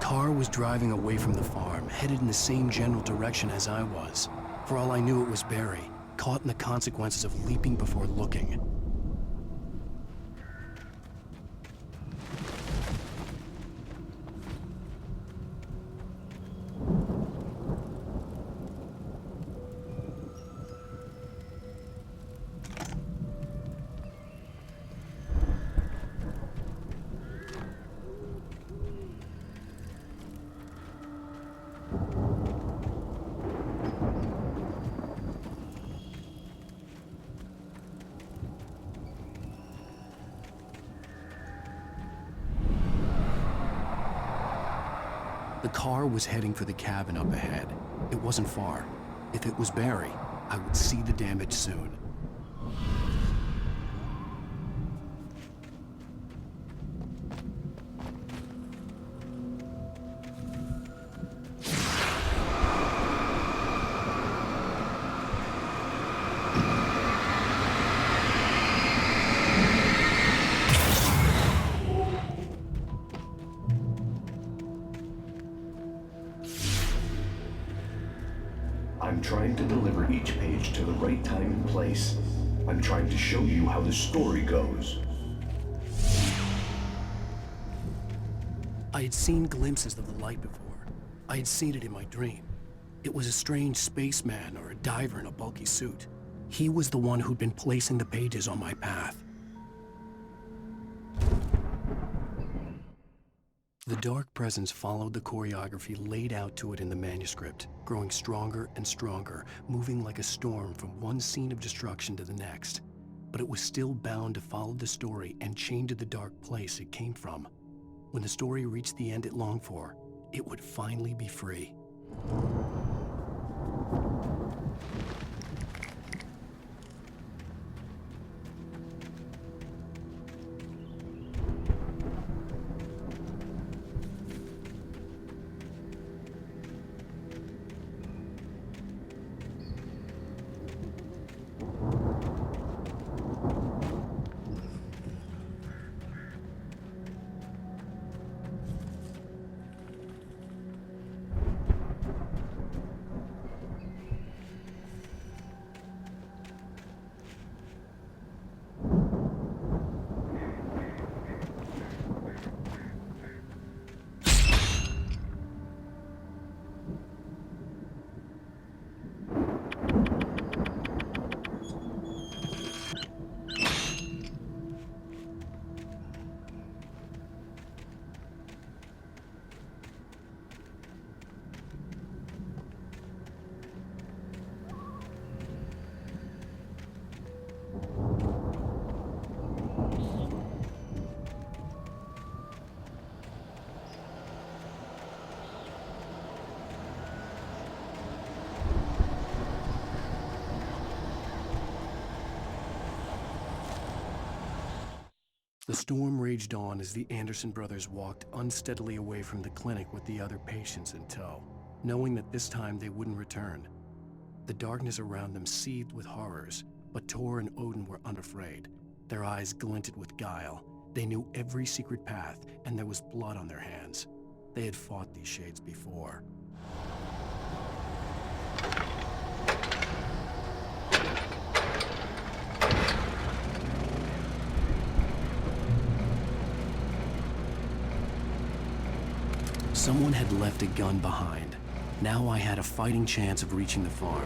A: car was driving away from the farm, headed in the same general direction as I was. For all I knew, it was Barry, caught in the consequences of leaping before looking. The car was heading for the cabin up ahead. It wasn't far. If it was Barry, I would see the damage soon.
O: I'm trying to deliver each page to the right time and place. I'm trying to show you how the story goes.
A: I had seen glimpses of the light before. I had seen it in my dream. It was a strange spaceman or a diver in a bulky suit. He was the one who'd been placing the pages on my path. The dark presence followed the choreography laid out to it in the manuscript, growing stronger and stronger, moving like a storm from one scene of destruction to the next. But it was still bound to follow the story and chained to the dark place it came from. When the story reached the end it longed for, it would finally be free. The storm raged on as the Anderson brothers walked unsteadily away from the clinic with the other patients in tow, knowing that this time they wouldn't return. The darkness around them seethed with horrors, but Tor and Odin were unafraid. Their eyes glinted with guile. They knew every secret path, and there was blood on their hands. They had fought these shades before. Someone had left a gun behind. Now I had a fighting chance of reaching the farm.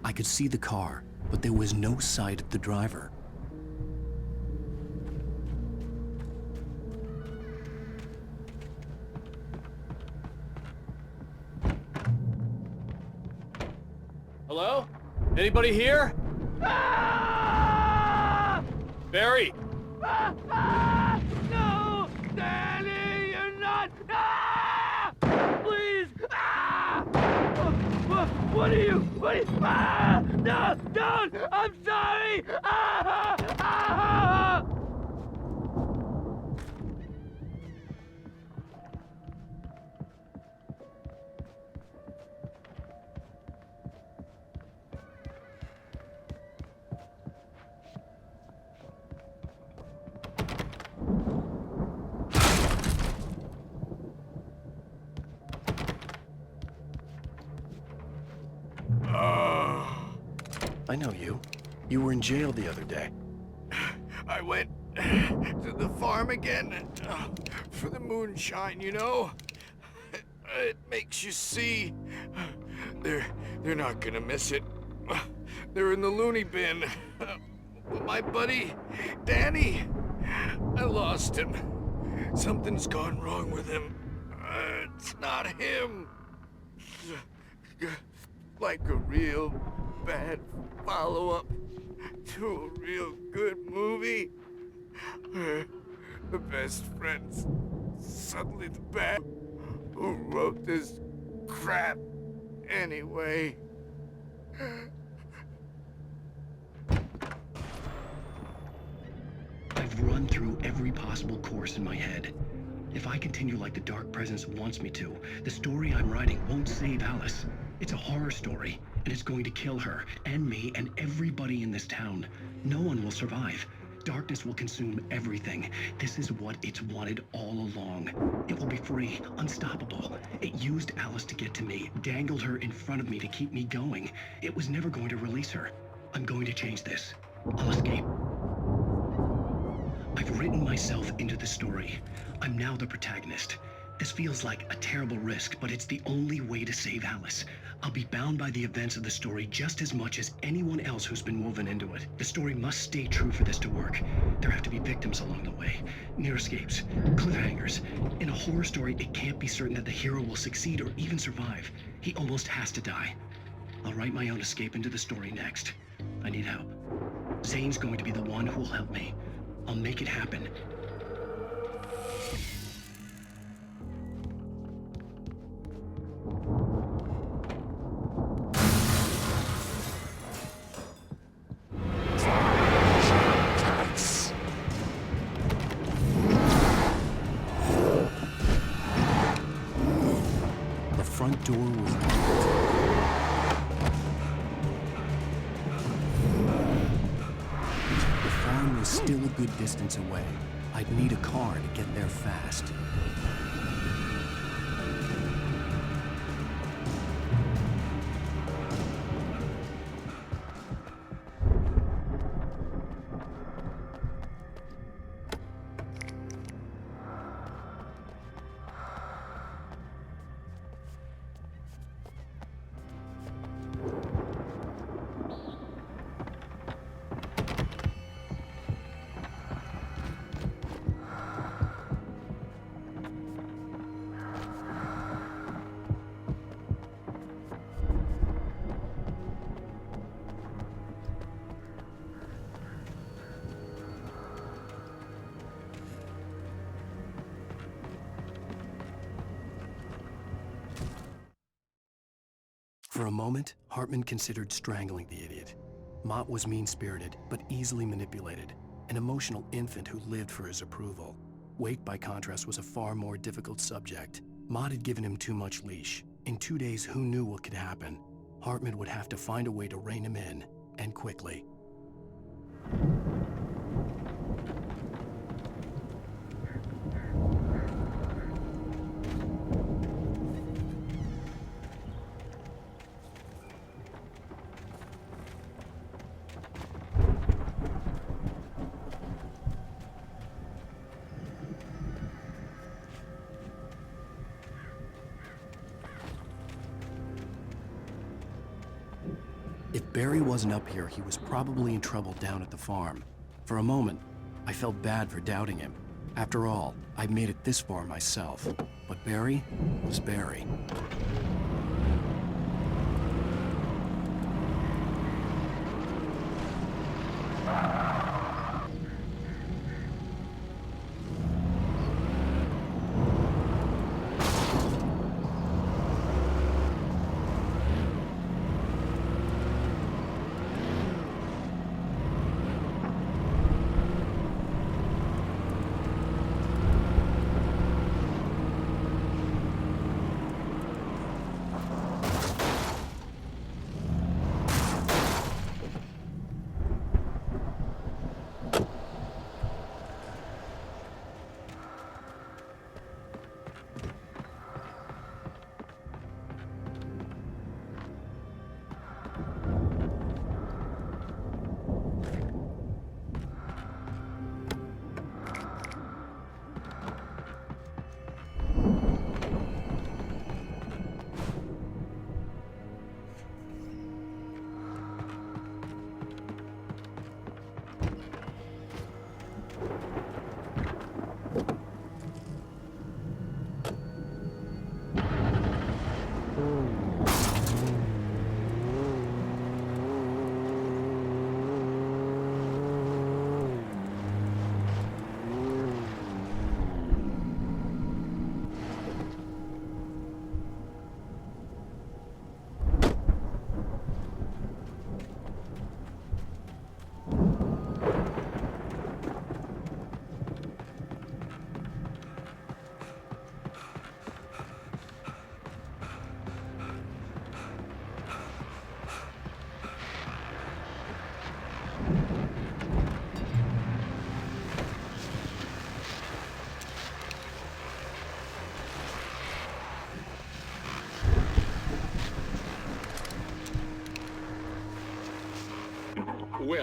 A: I could see the car, but there was no sight of the driver.
M: Hello? Anybody here? Ah! Barry!
B: No! Danny, you're not! Ah! Please! Ah! What are you? Ah! No! Don't! I'm sorry! Ah! Ah!
A: I know you. You were in jail the other day.
H: I went to the farm again for the moonshine, you know? It makes you see. They're not gonna miss it. They're in the loony bin. But my buddy, Danny, I lost him. Something's gone wrong with him. It's not him. Like a real bad follow-up to a real good movie. The best friends, suddenly the bad. Who wrote this crap anyway?
A: I've run through every possible course in my head. If I continue like the Dark Presence wants me to, the story I'm writing won't save Alice. It's a horror story, and it's going to kill her, and me, and everybody in this town. No one will survive. Darkness will consume everything. This is what it's wanted all along. It will be free, unstoppable. It used Alice to get to me, dangled her in front of me to keep me going. It was never going to release her. I'm going to change this. I'll escape. I've written myself into the story. I'm now the protagonist. This feels like a terrible risk, but it's the only way to save Alice. I'll be bound by the events of the story just as much as anyone else who's been woven into it. The story must stay true for this to work. There have to be victims along the way, near escapes, cliffhangers. In a horror story, it can't be certain that the hero will succeed or even survive. He almost has to die. I'll write my own escape into the story next. I need help. Zane's going to be the one who will help me. I'll make it happen. The front door was locked. The farm was still a good distance away. I'd need a car to get there fast. For a moment, Hartman considered strangling the idiot. Mott was mean-spirited, but easily manipulated, an emotional infant who lived for his approval. Wake, by contrast, was a far more difficult subject. Mott had given him too much leash. In 2 days, who knew what could happen? Hartman would have to find a way to rein him in, and quickly. If Barry wasn't up here, he was probably in trouble down at the farm. For a moment, I felt bad for doubting him. After all, I'd made it this far myself. But Barry was Barry.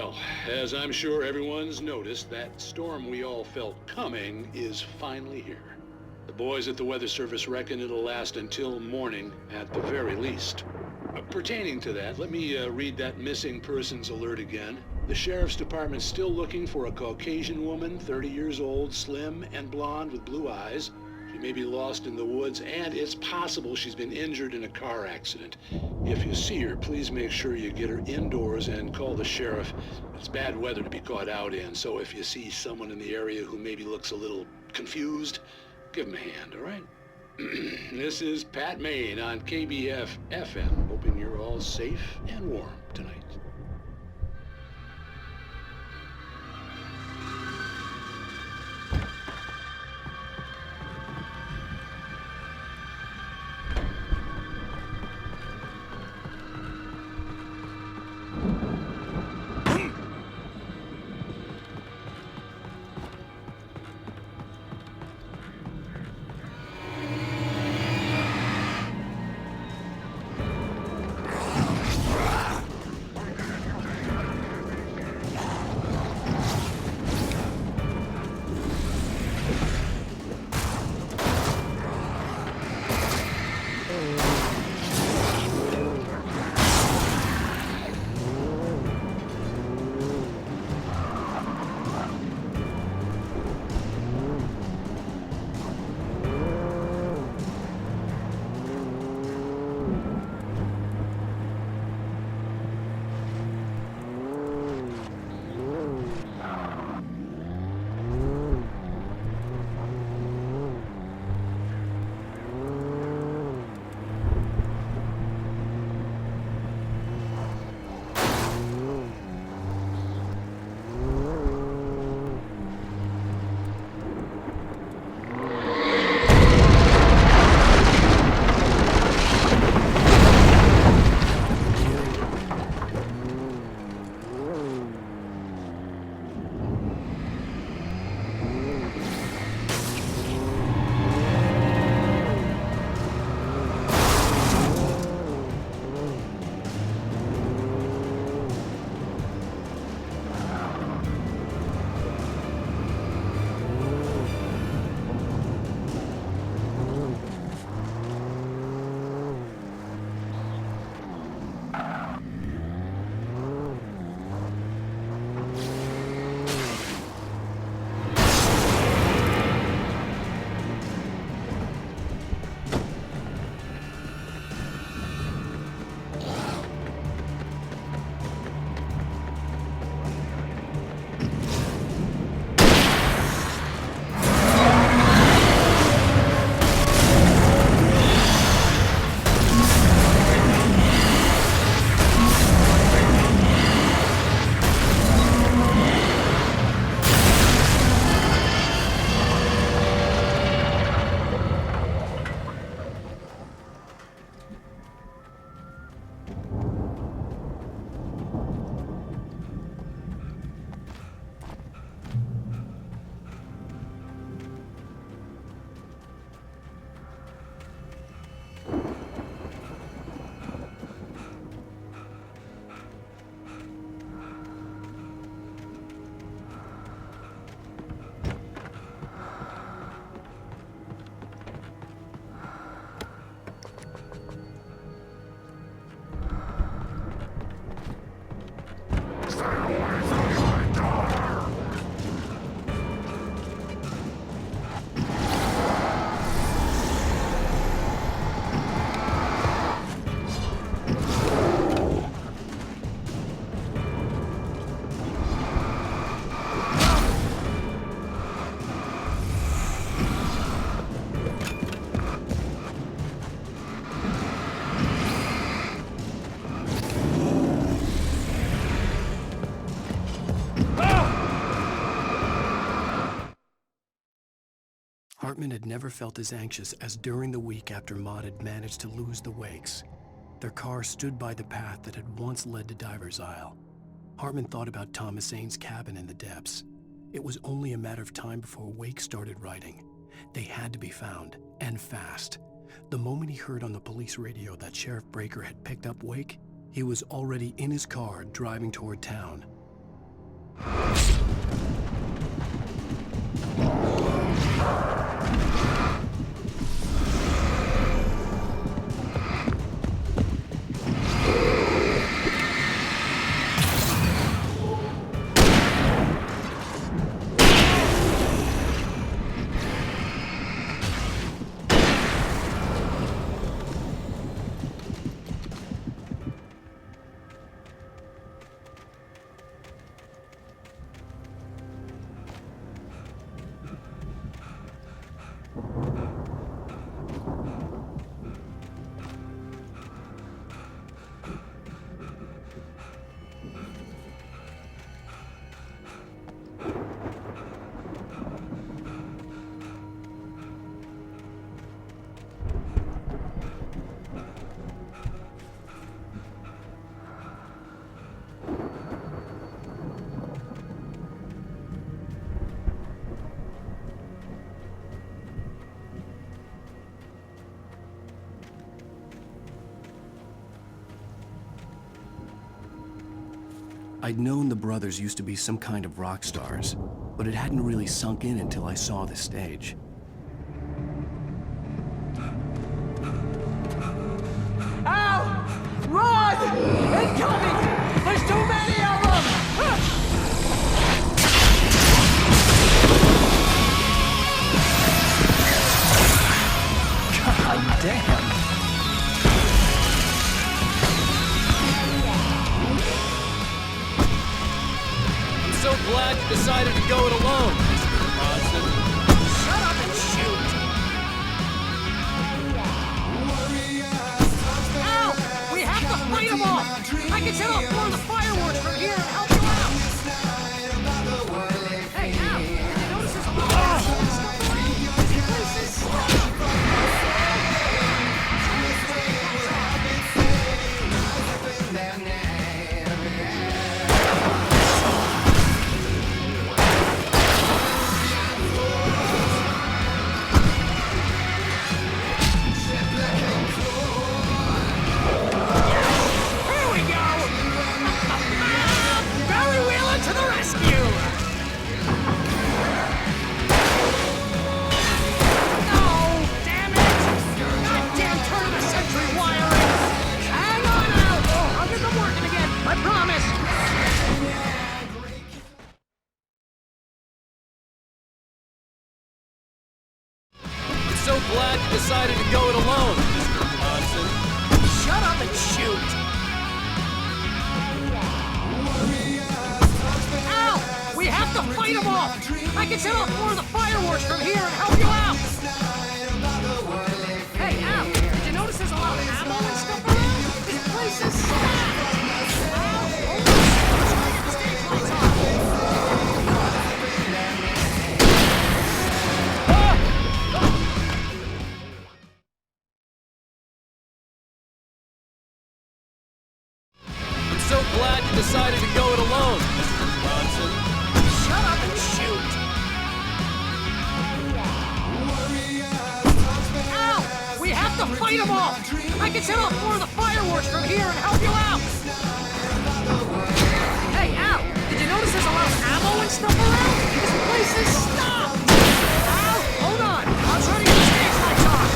P: Well, as I'm sure everyone's noticed, that storm we all felt coming is finally here. The boys at the Weather Service reckon it'll last until morning at the very least. Pertaining to that, let me read that missing persons alert again. The Sheriff's Department's still looking for a Caucasian woman, 30 years old, slim and blonde with blue eyes. She may be lost in the woods, and it's possible she's been injured in a car accident. If you see her, please make sure you get her indoors and call the sheriff. It's bad weather to be caught out in, so if you see someone in the area who maybe looks a little confused, give him a hand, all right? This is Pat Maine on KBF FM, hoping you're all safe and warm tonight.
A: Hartman had never felt as anxious as during the week after Maud had managed to lose the Wakes. Their car stood by the path that had once led to Diver's Isle. Hartman thought about Thomas Zane's cabin in the depths. It was only a matter of time before Wake started riding. They had to be found, and fast. The moment he heard on the police radio that Sheriff Breaker had picked up Wake, he was already in his car driving toward town. I'd known the brothers used to be some kind of rock stars, but it hadn't really sunk in until I saw the stage.
B: Al! Run! Incoming! There's too many of them!
N: God damn.
M: So glad you decided to go it alone, Mr. Bronson.
B: Shut up and shoot! Al! We have to fight them off! I can set off more of the fireworks from here and help you out! Hey, Al! Did you notice there's a lot of stuff around? This place is stuck!
M: So glad you decided to go it alone, Mr. Bronson.
B: Shut up and shoot! Al! We have to fight them off! I can set off more of the fireworks from here and help you out! Hey, Al! Did you notice there's a lot of ammo and stuff around? This place is stacked! Al! Hold on! Let's try to get the stage lights on!
M: So glad you decided to go it alone, Mr. Bronson.
B: Shut up and shoot! Al! We have to fight them off! I can set off more of the fireworks from here and help you out! Hey, Al! Did you notice there's a lot of ammo and stuff around? This place is stopped! Al! Hold on! I'll try to get the stage lights on!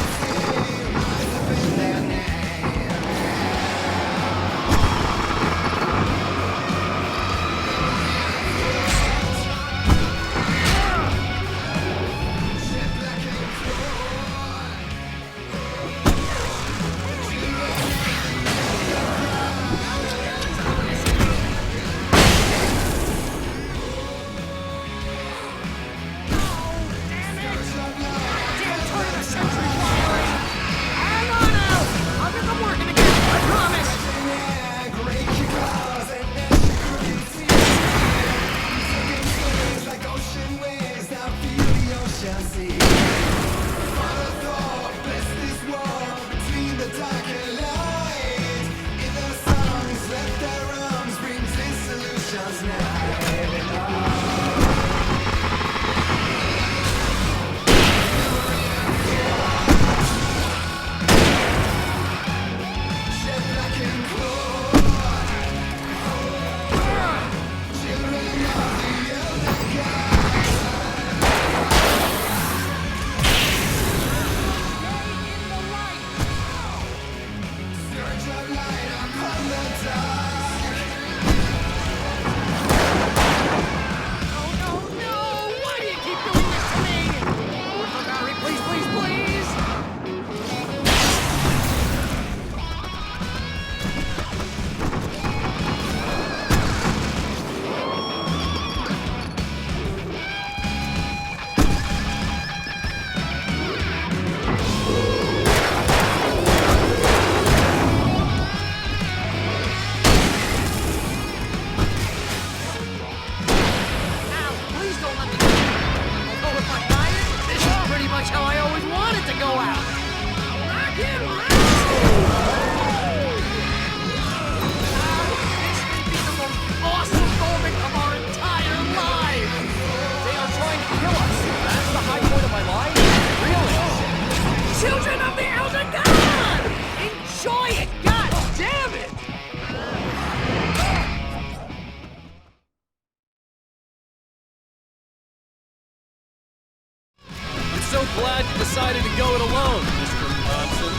M: glad you decided to go it alone, Mr. Johnson.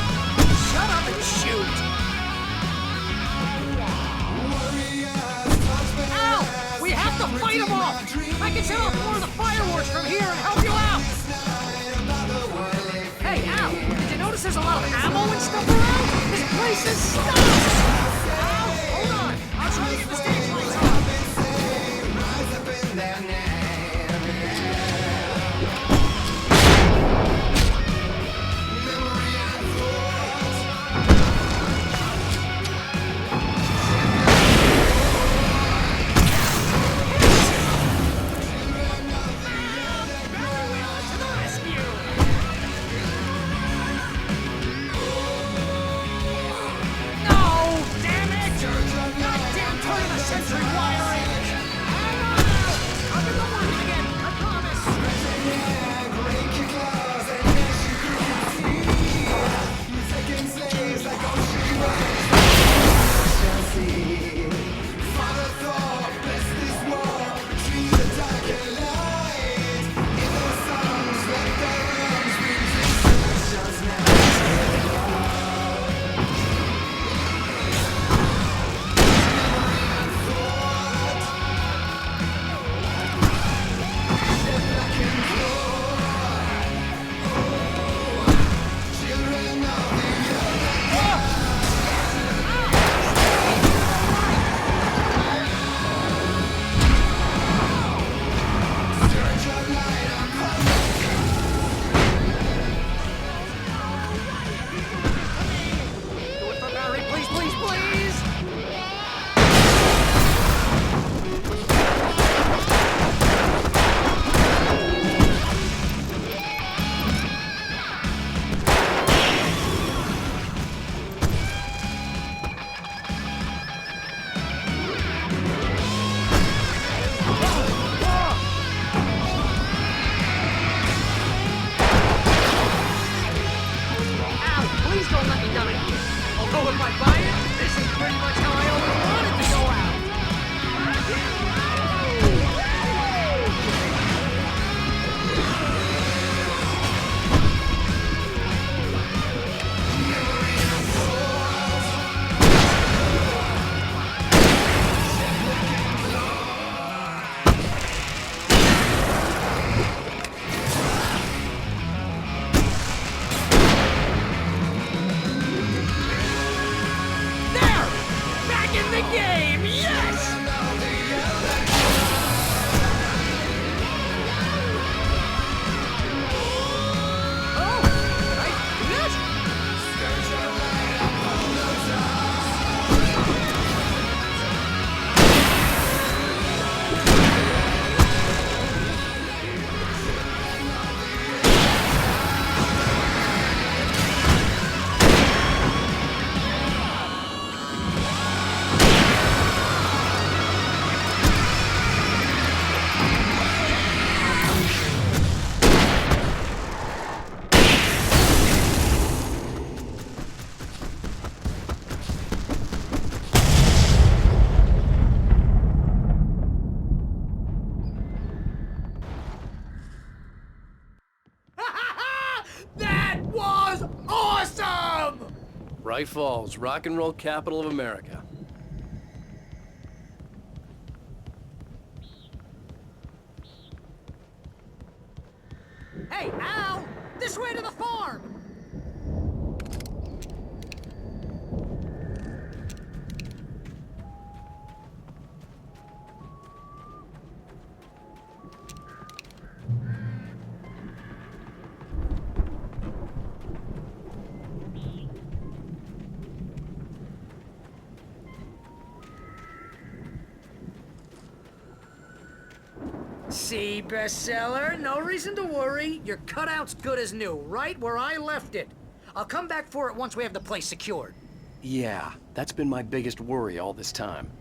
N: Shut up and shoot! Ow! We have to fight them off! I can set off more of the fireworks from here and help you out! Hey, Al, did you notice there's a lot of ammo and stuff around? This place is stuffed! Al, hold on! I'll try to get the stage lights on!
A: Bright Falls, rock and roll capital of America.
N: Hey, Al! This way to the farm! See, bestseller? No reason to worry. Your cutout's good as new, right where I left it. I'll come back for it once we have the place secured.
A: Yeah, that's been my biggest worry all this time.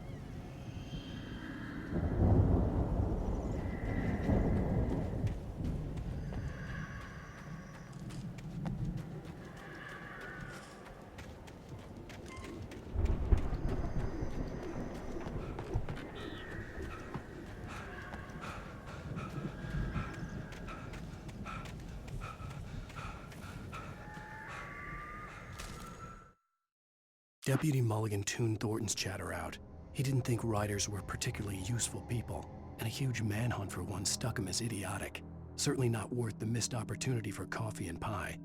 A: Deputy Mulligan tuned Thornton's chatter out. He didn't think riders were particularly useful people, and a huge manhunt for one struck him as idiotic. Certainly not worth the missed opportunity for coffee and pie.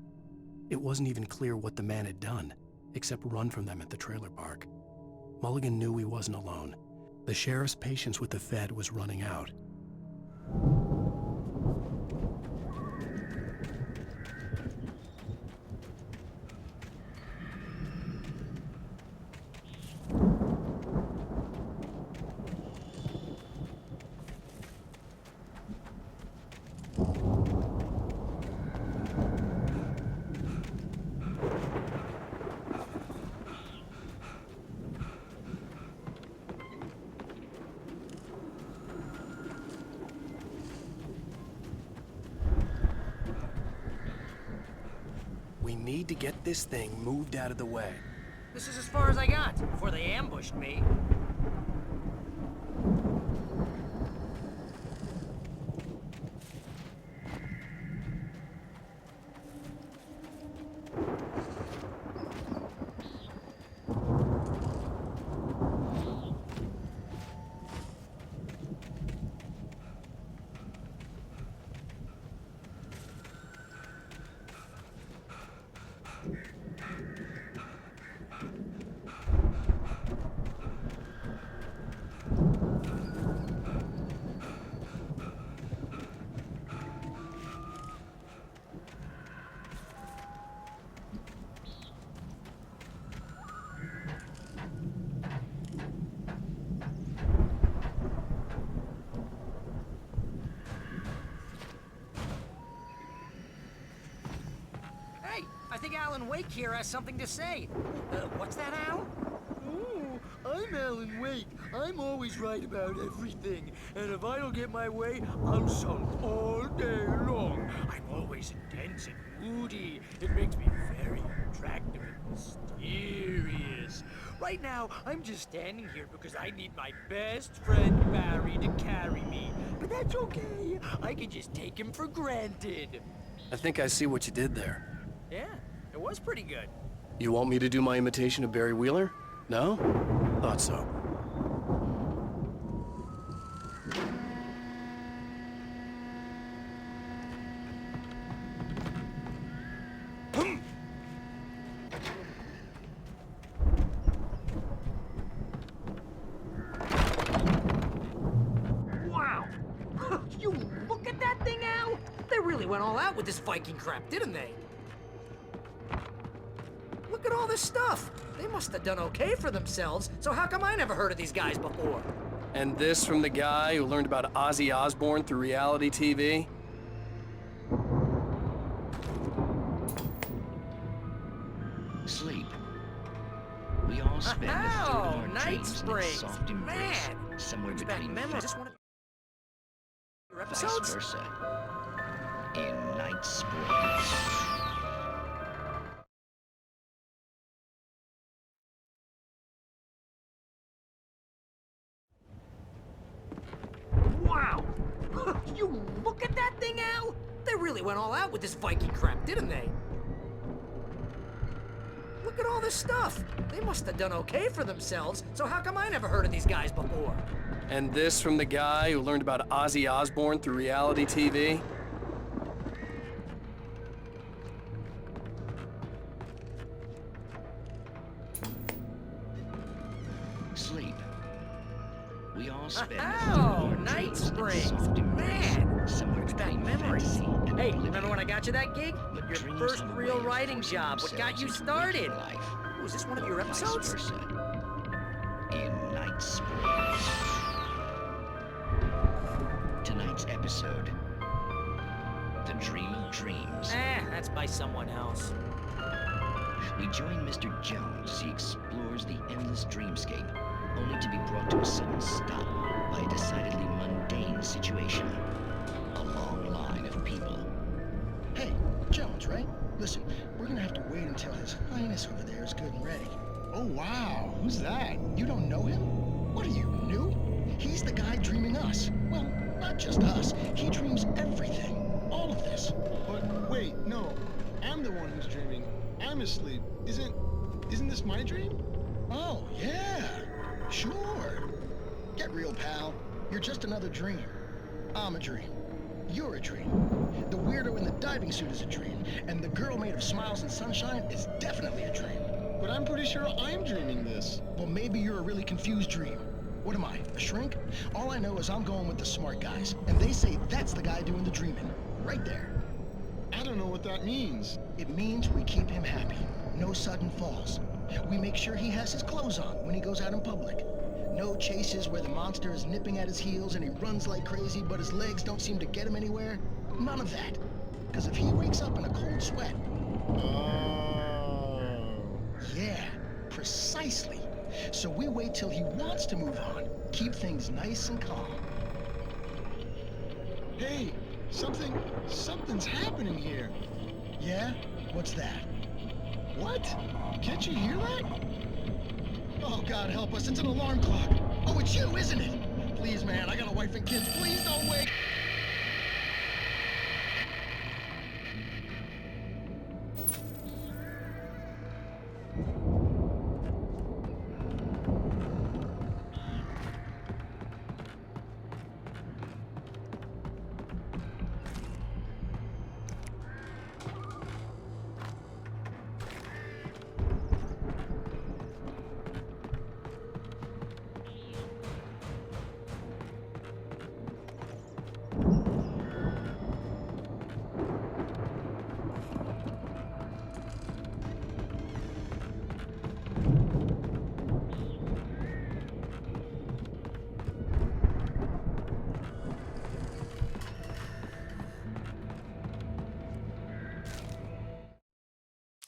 A: It wasn't even clear what the man had done, except run from them at the trailer park. Mulligan knew he wasn't alone. The sheriff's patience with the Fed was running out. We need to get this thing moved out of the way.
N: This is as far as I got before they ambushed me. I think Alan Wake here has something to say. What's that, Al?
Q: Oh, I'm Alan Wake. I'm always right about everything. And if I don't get my way, I'm sulked all day long. I'm always intense and moody. It makes me very attractive and mysterious. Right now, I'm just standing here because I need my best friend Barry to carry me. But that's okay. I can just take him for granted.
A: I think I see what you did there.
N: Yeah, it was pretty good.
A: You want me to do my imitation of Barry Wheeler? No? Thought so.
N: Wow! You look at that thing, Al! They really went all out with this Viking crap, didn't they? Look at all this stuff. They must have done okay for themselves, so how come I never heard of these guys before?
A: And this from the guy who learned about Ozzy Osbourne through reality TV?
R: Sleep. We all spend a third of our
N: Night
R: dreams in
N: Springs.
R: its soft embrace,
N: Man,
R: somewhere
N: brings back
R: between
N: memories. Just one of your
R: vice
N: episodes.
R: versa. In Night Springs.
N: Wow! You look at that thing, Al! They really went all out with this Viking crap, didn't they? Look at all this stuff. They must have done okay for themselves, so how come I never heard of these guys before?
A: And this from the guy who learned about Ozzy Osbourne through reality TV?
R: Sleep. We all spend a third of our
N: Night
R: dreams in
N: Springs.
R: its soft embrace,
N: Man,
R: somewhere
N: brings back
R: between
N: memories.
R: fantasy and
N: Hey,
R: oblivion.
N: remember when I got you that gig?
R: But
N: Your
R: dreams
N: first
R: have a
N: real
R: way of
N: writing
R: forcing
N: job. What got
R: themselves
N: you
R: into
N: started?
R: waking life,
N: Was this one of your
R: or vice
N: episodes?
R: versa. In Night Springs. Tonight's episode, The Dream of Dreams.
N: That's by someone else.
R: We join Mr. Jones as he explores the endless dreamscape, only to be brought to a sudden stop by a decidedly mundane situation. A long line of people.
K: Hey, Jones, right? Listen, we're gonna have to wait until His Highness over there is good and ready.
S: Oh, wow. Who's that?
K: You don't know him? What are you, new? He's the guy dreaming us. Well, not just us. He dreams everything. All of this.
S: But wait, no. I'm the one who's dreaming. I'm asleep. Isn't this my dream?
K: Oh, yeah. Sure. Get real, pal. You're just another dream. I'm a dream. You're a dream. The weirdo in the diving suit is a dream. And the girl made of smiles and sunshine is definitely a dream.
S: But I'm pretty sure I'm dreaming this.
K: Well, maybe you're a really confused dream. What am I, a shrink? All I know is I'm going with the smart guys. And they say that's the guy doing the dreaming. Right there.
S: I don't know what that means.
K: It means we keep him happy. No sudden falls. We make sure he has his clothes on when he goes out in public. No chases where the monster is nipping at his heels and he runs like crazy, but his legs don't seem to get him anywhere. None of that. Because if he wakes up in a cold sweat...
S: Oh.
K: Yeah, precisely. So we wait till he wants to move on. Keep things nice and calm.
S: Hey, something's happening here.
K: Yeah? What's that?
S: What? Can't you hear that?
K: Oh, God help us, it's an alarm clock. Oh, it's you, isn't it? Please, man, I got a wife and kids. Please don't wake...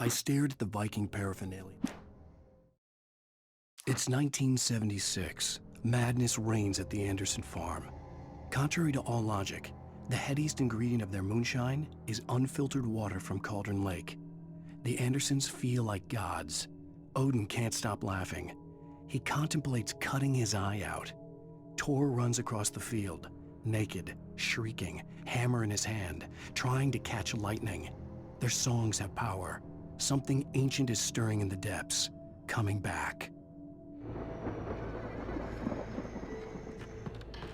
A: I stared at the Viking paraphernalia. It's 1976. Madness reigns at the Anderson farm. Contrary to all logic, the headiest ingredient of their moonshine is unfiltered water from Cauldron Lake. The Andersons feel like gods. Odin can't stop laughing. He contemplates cutting his eye out. Tor runs across the field, naked, shrieking, hammer in his hand, trying to catch lightning. Their songs have power. Something ancient is stirring in the depths, coming back.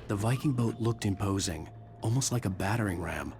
A: The Viking boat looked imposing, almost like a battering ram.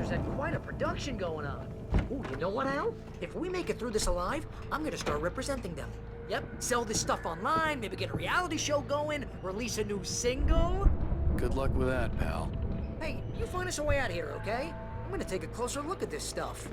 N: producers had quite a production going on. Ooh, you know what, Al? If we make it through this alive, I'm gonna start representing them. Yep, sell this stuff online, maybe get a reality show going, release a new single.
A: Good luck with that, pal.
N: Hey, you find us a way out of here, okay? I'm gonna take a closer look at this stuff.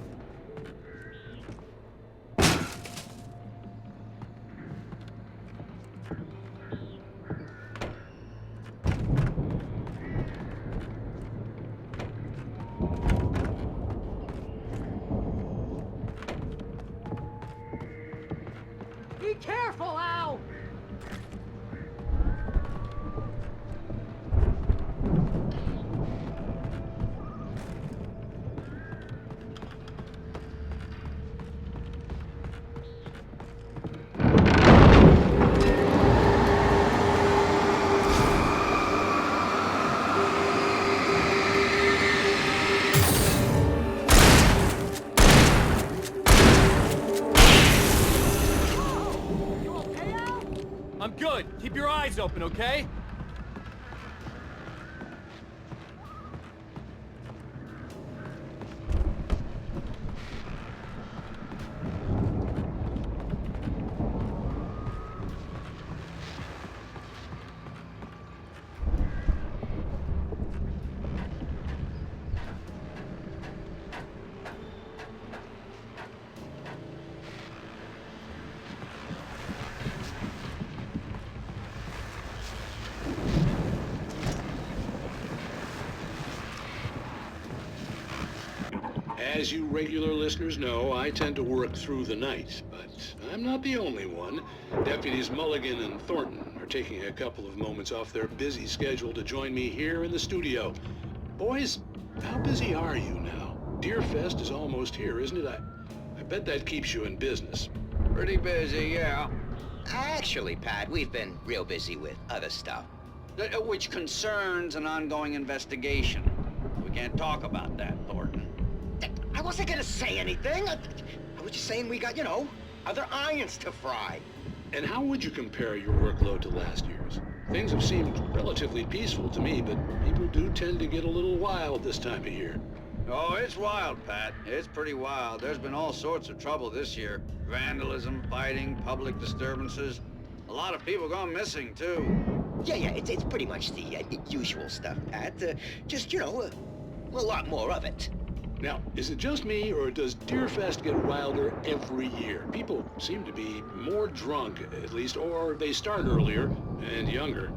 N: Be careful, Al!
M: I'm good. Keep your eyes open, okay?
P: As you regular listeners know, I tend to work through the night, but I'm not the only one. Deputies Mulligan and Thornton are taking a couple of moments off their busy schedule to join me here in the studio. Boys, how busy are you now? Deerfest is almost here, isn't it? I bet that keeps you in business.
T: Pretty busy, yeah. Actually, Pat, we've been real busy with other stuff, which concerns an ongoing investigation. We can't talk about that, Thornton.
U: I wasn't gonna say anything. I was just saying we got, you know, other irons to fry.
P: And how would you compare your workload to last year's? Things have seemed relatively peaceful to me, but people do tend to get a little wild this time of year.
T: Oh, it's wild, Pat. It's pretty wild. There's been all sorts of trouble this year. Vandalism, fighting, public disturbances. A lot of people gone missing, too.
U: Yeah, it's pretty much the usual stuff, Pat. Just, you know, a lot more of it.
P: Now, is it just me, or does Deerfest get wilder every year? People seem to be more drunk, at least, or they start earlier and younger.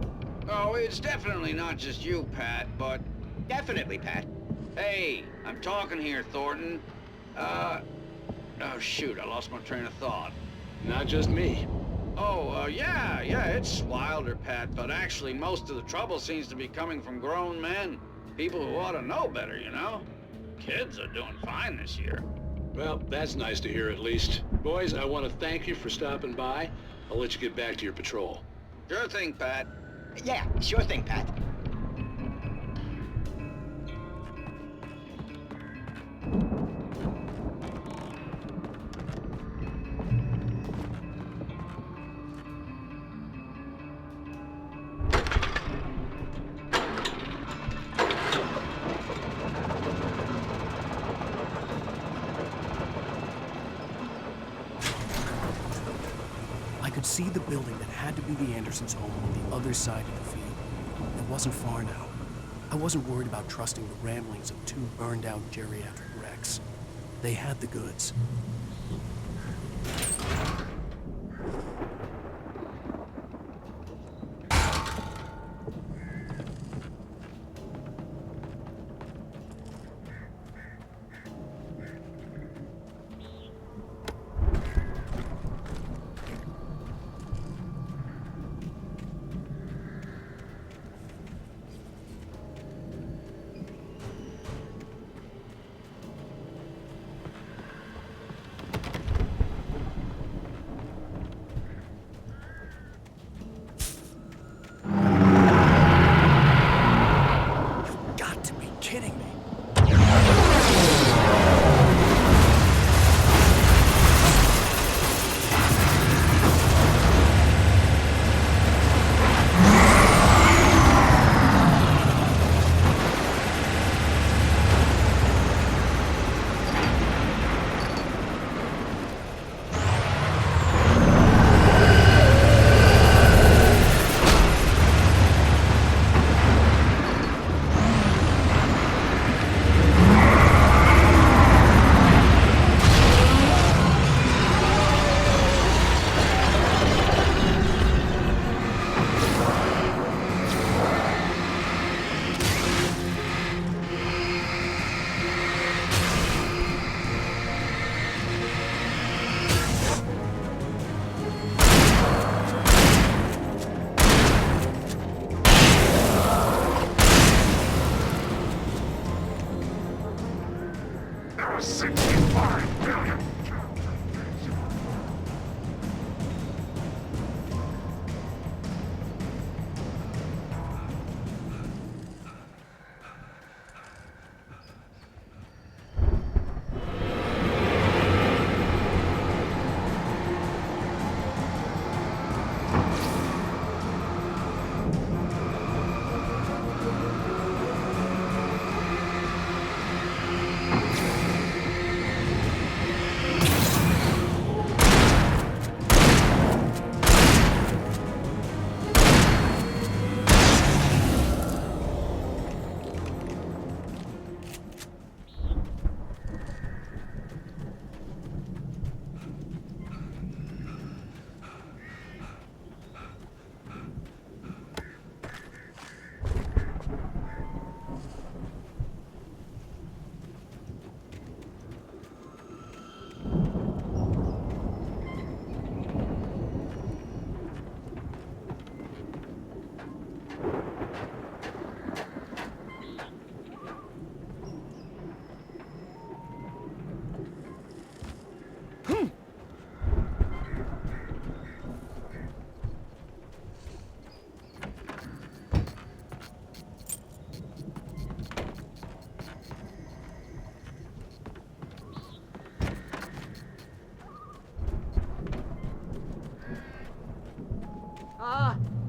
T: Oh, it's definitely not just you, Pat, but...
U: Definitely, Pat.
T: Hey, I'm talking here, Thornton. Oh, shoot, I lost my train of thought.
P: Not just me.
T: Oh, yeah, it's wilder, Pat, but actually most of the trouble seems to be coming from grown men. People who ought to know better, you know? Kids are doing fine this year.
P: Well, that's nice to hear at least. Boys, I want to thank you for stopping by. I'll let you get back to your patrol.
T: Sure thing, Pat.
U: Yeah, sure thing, Pat.
A: I could see the building that had to be the Andersons' home on the other side of the field. It wasn't far now. I wasn't worried about trusting the ramblings of two burned-out geriatric wrecks. They had the goods.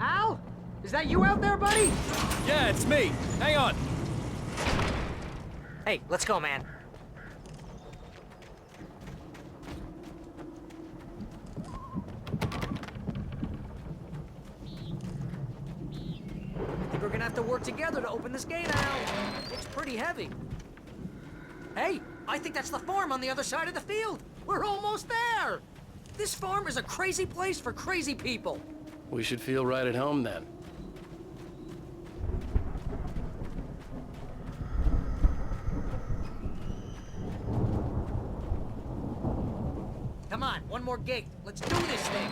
N: Al? Is that you out there, buddy?
M: Yeah, it's me. Hang on.
N: Hey, let's go, man. I think we're gonna have to work together to open this gate, Al. It's pretty heavy. Hey, I think that's the farm on the other side of the field. We're almost there. This farm is a crazy place for crazy people.
A: We should feel right at home then.
N: Come on, one more gate. Let's do this thing.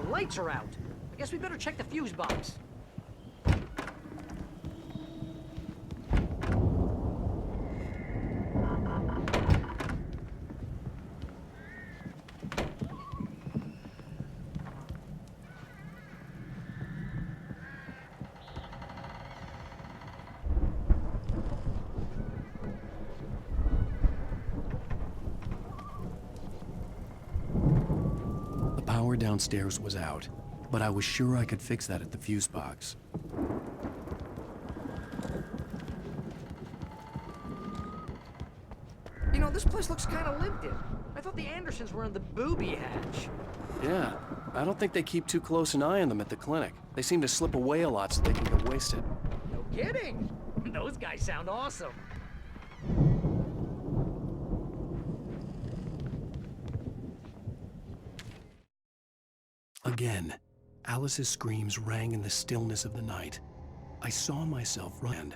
N: Lights are out. I guess we better check the fuse box.
A: The power downstairs was out, but I was sure I could fix that at the fuse box.
N: You know, this place looks kind of lived in. I thought the Andersons were in the booby hatch.
A: Yeah, I don't think they keep too close an eye on them at the clinic. They seem to slip away a lot so they can get wasted.
N: No kidding. Those guys sound awesome.
A: Again, Alice's screams rang in the stillness of the night. I saw myself run.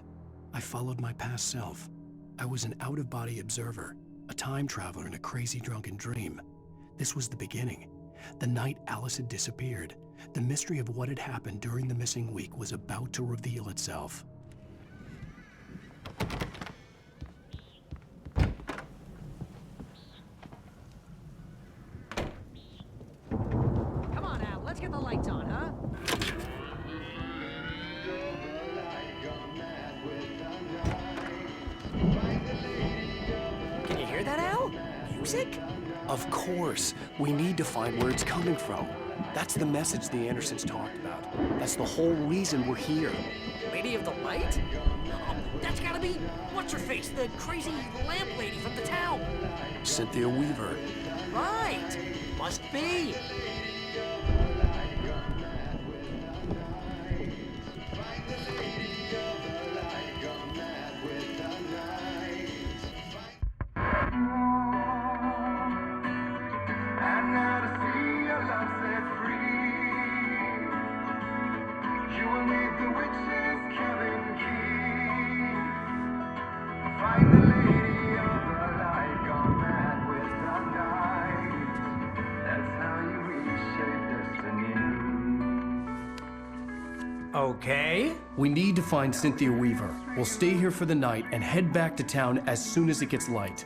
A: I followed my past self. I was an out-of-body observer, a time traveler in a crazy drunken dream. This was the beginning. The night Alice had disappeared. The mystery of what had happened during the missing week was about to reveal itself.
N: Come on, Al, let's get the lights on, huh? Can you hear that, Al? Music?
A: Of course. We need to find where it's coming from. That's the message the Andersons talked about. That's the whole reason we're here.
N: Lady of the Light? Oh, that's gotta be, what's-her-face, the crazy lamp lady from the town.
A: Cynthia Weaver.
N: Right. Must be. Okay.
A: We need to find Cynthia Weaver. We'll stay here for the night and head back to town as soon as it gets light.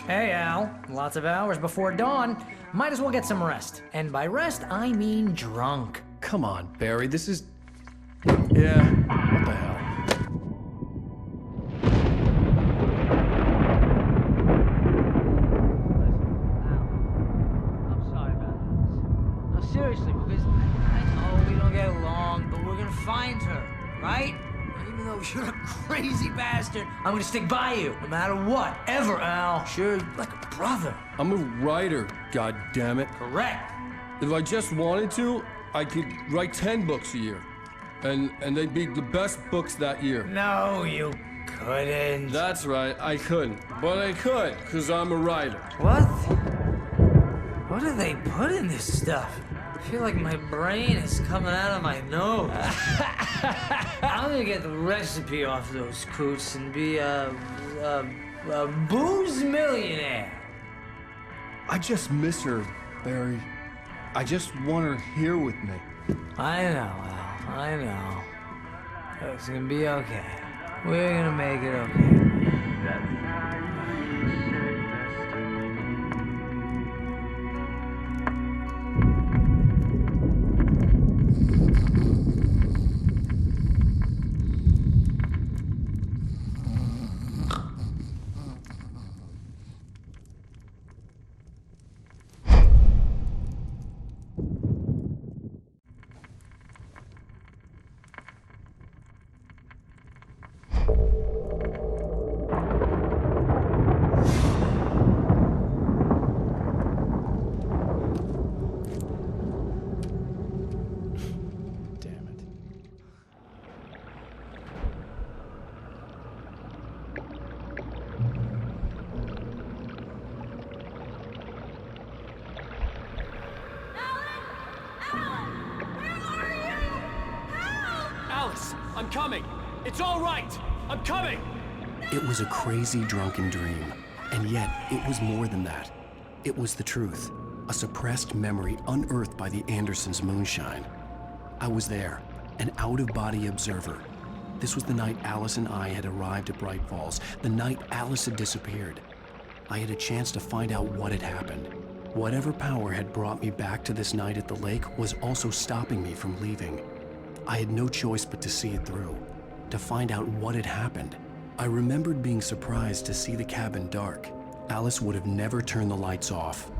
N: Hey, Al. Lots of hours before dawn. Might as well get some rest. And by rest, I mean drunk.
A: Come on, Barry, this is... Yeah, what the hell?
N: I'm sorry about this. No, seriously, because I know we don't get along, but we're gonna find her, right? And even though you're a crazy bastard, I'm gonna stick by you, no matter what, ever, Al. Sure, like a brother.
G: I'm a writer, goddammit.
N: Correct.
G: If I just wanted to, I could write 10 books a year. And they'd be the best books that year.
N: No, you
M: couldn't.
G: That's right, I couldn't. But I could, because I'm a writer.
M: What? What do they put in this stuff? I feel like my brain is coming out of my nose. I'm gonna get the recipe off those coots and be a booze millionaire.
G: I just miss her, Barry. I just want her here with me.
M: I know, Al. I know. It's gonna be okay. We're gonna make it okay. I'm coming! It's all right! I'm coming!
A: It was a crazy, drunken dream, and yet it was more than that. It was the truth, a suppressed memory unearthed by the Andersons' moonshine. I was there, an out-of-body observer. This was the night Alice and I had arrived at Bright Falls, the night Alice had disappeared. I had a chance to find out what had happened. Whatever power had brought me back to this night at the lake was also stopping me from leaving. I had no choice but to see it through, to find out what had happened. I remembered being surprised to see the cabin dark. Alice would have never turned the lights off.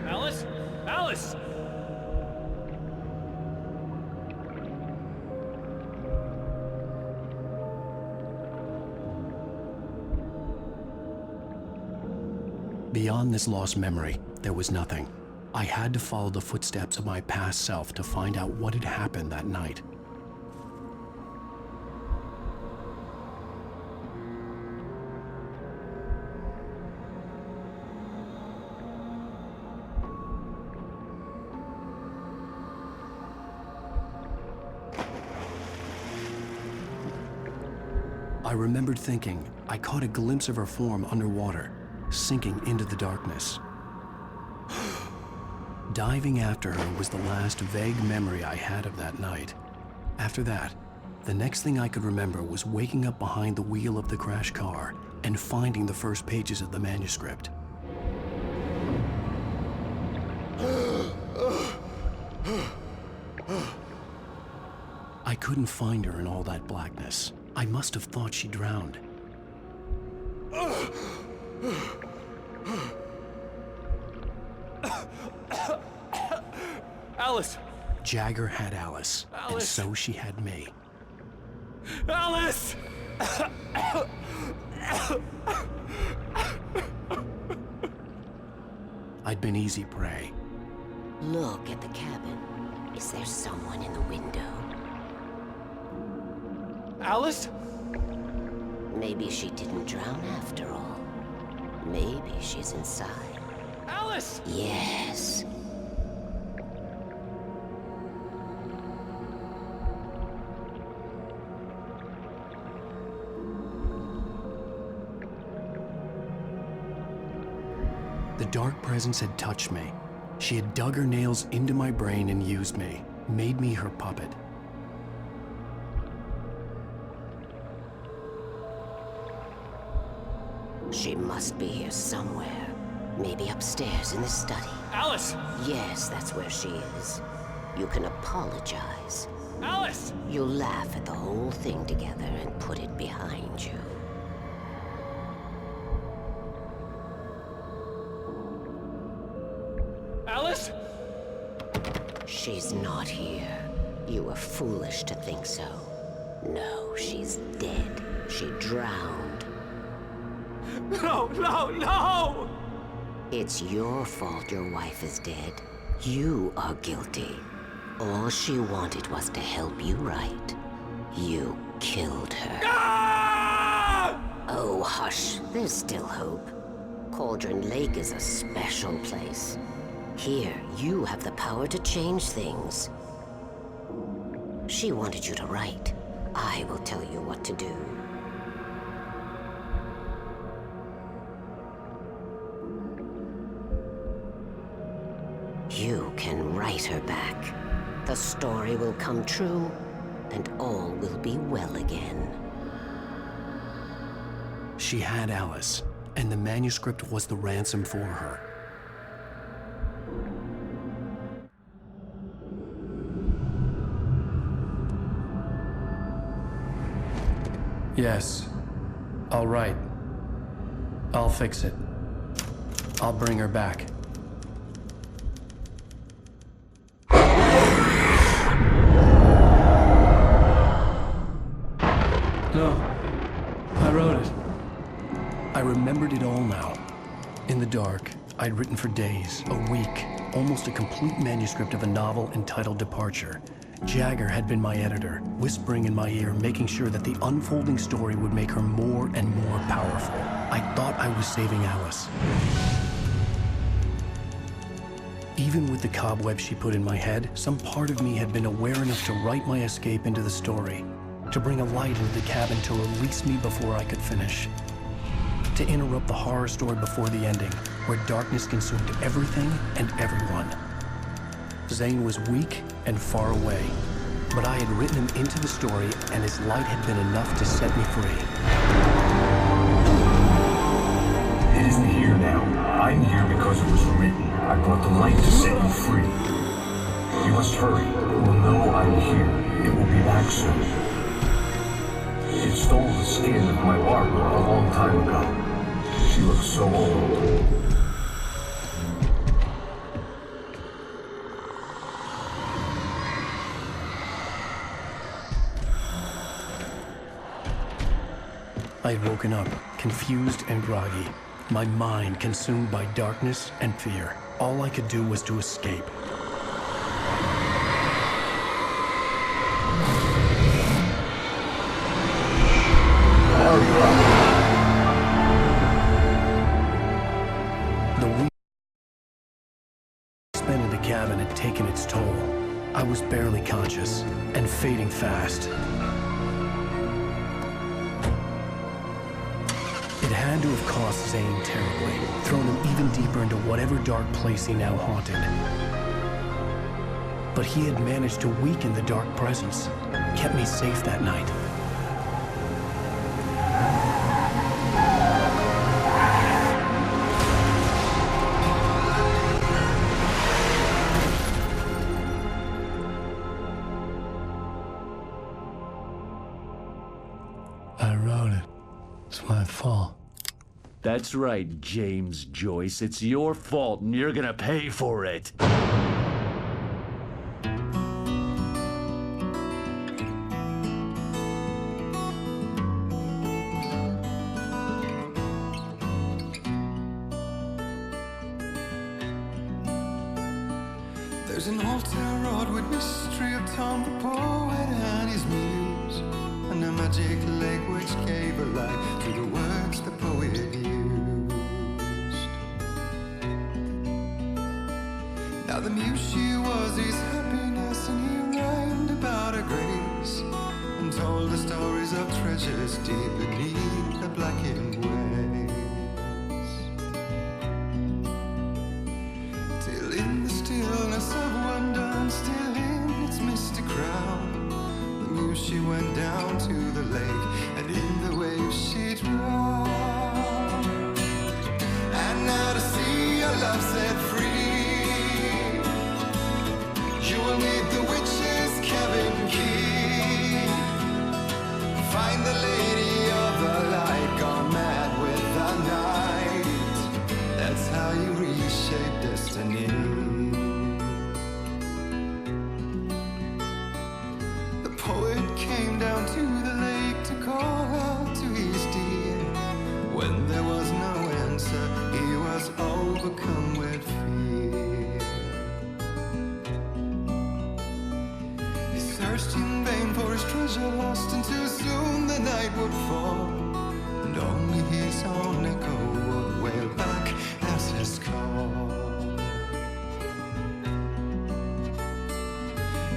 M: Alice? Alice!
A: Beyond this lost memory, there was nothing. I had to follow the footsteps of my past self to find out what had happened that night. I remembered thinking I caught a glimpse of her form underwater, sinking into the darkness. Diving after her was the last vague memory I had of that night. After that, the next thing I could remember was waking up behind the wheel of the crashed car and finding the first pages of the manuscript. I couldn't find her in all that blackness. I must have thought she drowned.
M: Alice!
A: Jagger had Alice, and
M: Alice.
A: so she had me.
M: Alice!
A: I'd been easy prey.
D: Look at the cabin. Is there someone in the window?
M: Alice?
D: Maybe she didn't drown after all. Maybe she's inside.
M: Alice!
D: Yes.
A: The dark presence had touched me. She had dug her nails into my brain and used me, made me her puppet.
D: She must be here somewhere. Maybe upstairs in the study.
M: Alice!
D: Yes, that's where she is. You can apologize.
M: Alice!
D: You'll laugh at the whole thing together and put it behind you.
M: Alice?
D: She's not here. You were foolish to think so. No, she's dead. She drowned.
F: No, no, no!
D: It's your fault your wife is dead. You are guilty. All she wanted was to help you right. You killed her.
F: Ah!
D: Oh, hush. There's still hope. Cauldron Lake is a special place. Here, you have the power to change things. She wanted you to write. I will tell you what to do. You can write her back. The story will come true, and all will be well again.
A: She had Alice, and the manuscript was the ransom for her. Yes. All right. I'll fix it. I'll bring her back. No. I wrote it. I remembered it all now. In the dark, I'd written for days, a week, almost a complete manuscript of a novel entitled Departure. Jagger had been my editor, whispering in my ear, making sure that the unfolding story would make her more and more powerful. I thought I was saving Alice. Even with the cobweb she put in my head, some part of me had been aware enough to write my escape into the story, to bring a light into the cabin to release me before I could finish, to interrupt the horror story before the ending, where darkness consumed everything and everyone. Zane was weak and far away, but I had written him into the story, and his light had been enough to set me free.
O: It isn't here now. I'm here because it was written. I brought the light to set you free. You must hurry. It will know I'm here. It will be back soon. It stole the skin of my Barbara a long time ago. She looks so old.
A: I had woken up, confused and groggy, my mind consumed by darkness and fear. All I could do was to escape. The week spent in the cabin had taken its toll. I was barely conscious and fading fast. It had to have cost Zane terribly, thrown him even deeper into whatever dark place he now haunted. But he had managed to weaken the dark presence, kept me safe that night. I wrote it. It's my fault.
I: That's right, James Joyce. It's your fault, and you're gonna pay for it.
V: There's an old tarot with mystery of Tom the poet and his muse, and a magic lake which gave a light to the words the poet used. Now the muse she was his happiness, and he rhymed about her grace, and told the stories of treasures deep beneath the blackened waves. Till in the stillness of wonder, and still in its misty crown, the muse she went down to the lake, and in the waves she drowned. And now to see your love set free, you will need the witch's cabin key. Find the lady of the light, gone mad with the night. That's how you reshape destiny. The poet came down to the lake to call out to his dear, when there was no searched in vain for his treasure lost, and too soon the night would fall, and only his own echo would wail back as his call.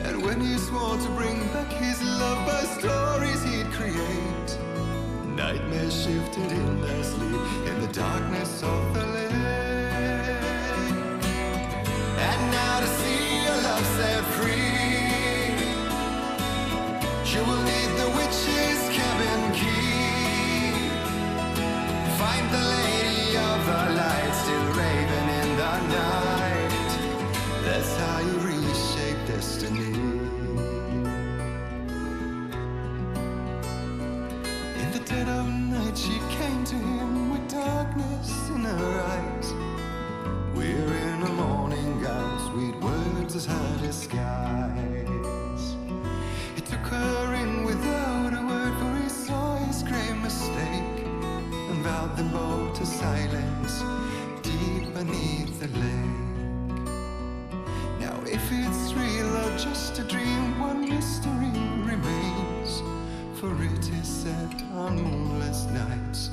V: And when he swore to bring back his love by stories he'd create, nightmares shifted in their sleep in the darkness of the lake. And now to see your love set free, you will need the witch's cabin key. Find the lady of the light still raving in the night. That's how you reshape destiny. In the dead of night she came to him with darkness in her eyes. We're in a morning gown, sweet words as her disguise. He took her in without a word, for he saw his grave mistake, and vowed them both to silence deep beneath the lake. Now if it's real or just a dream, one mystery remains, for it is set on moonless nights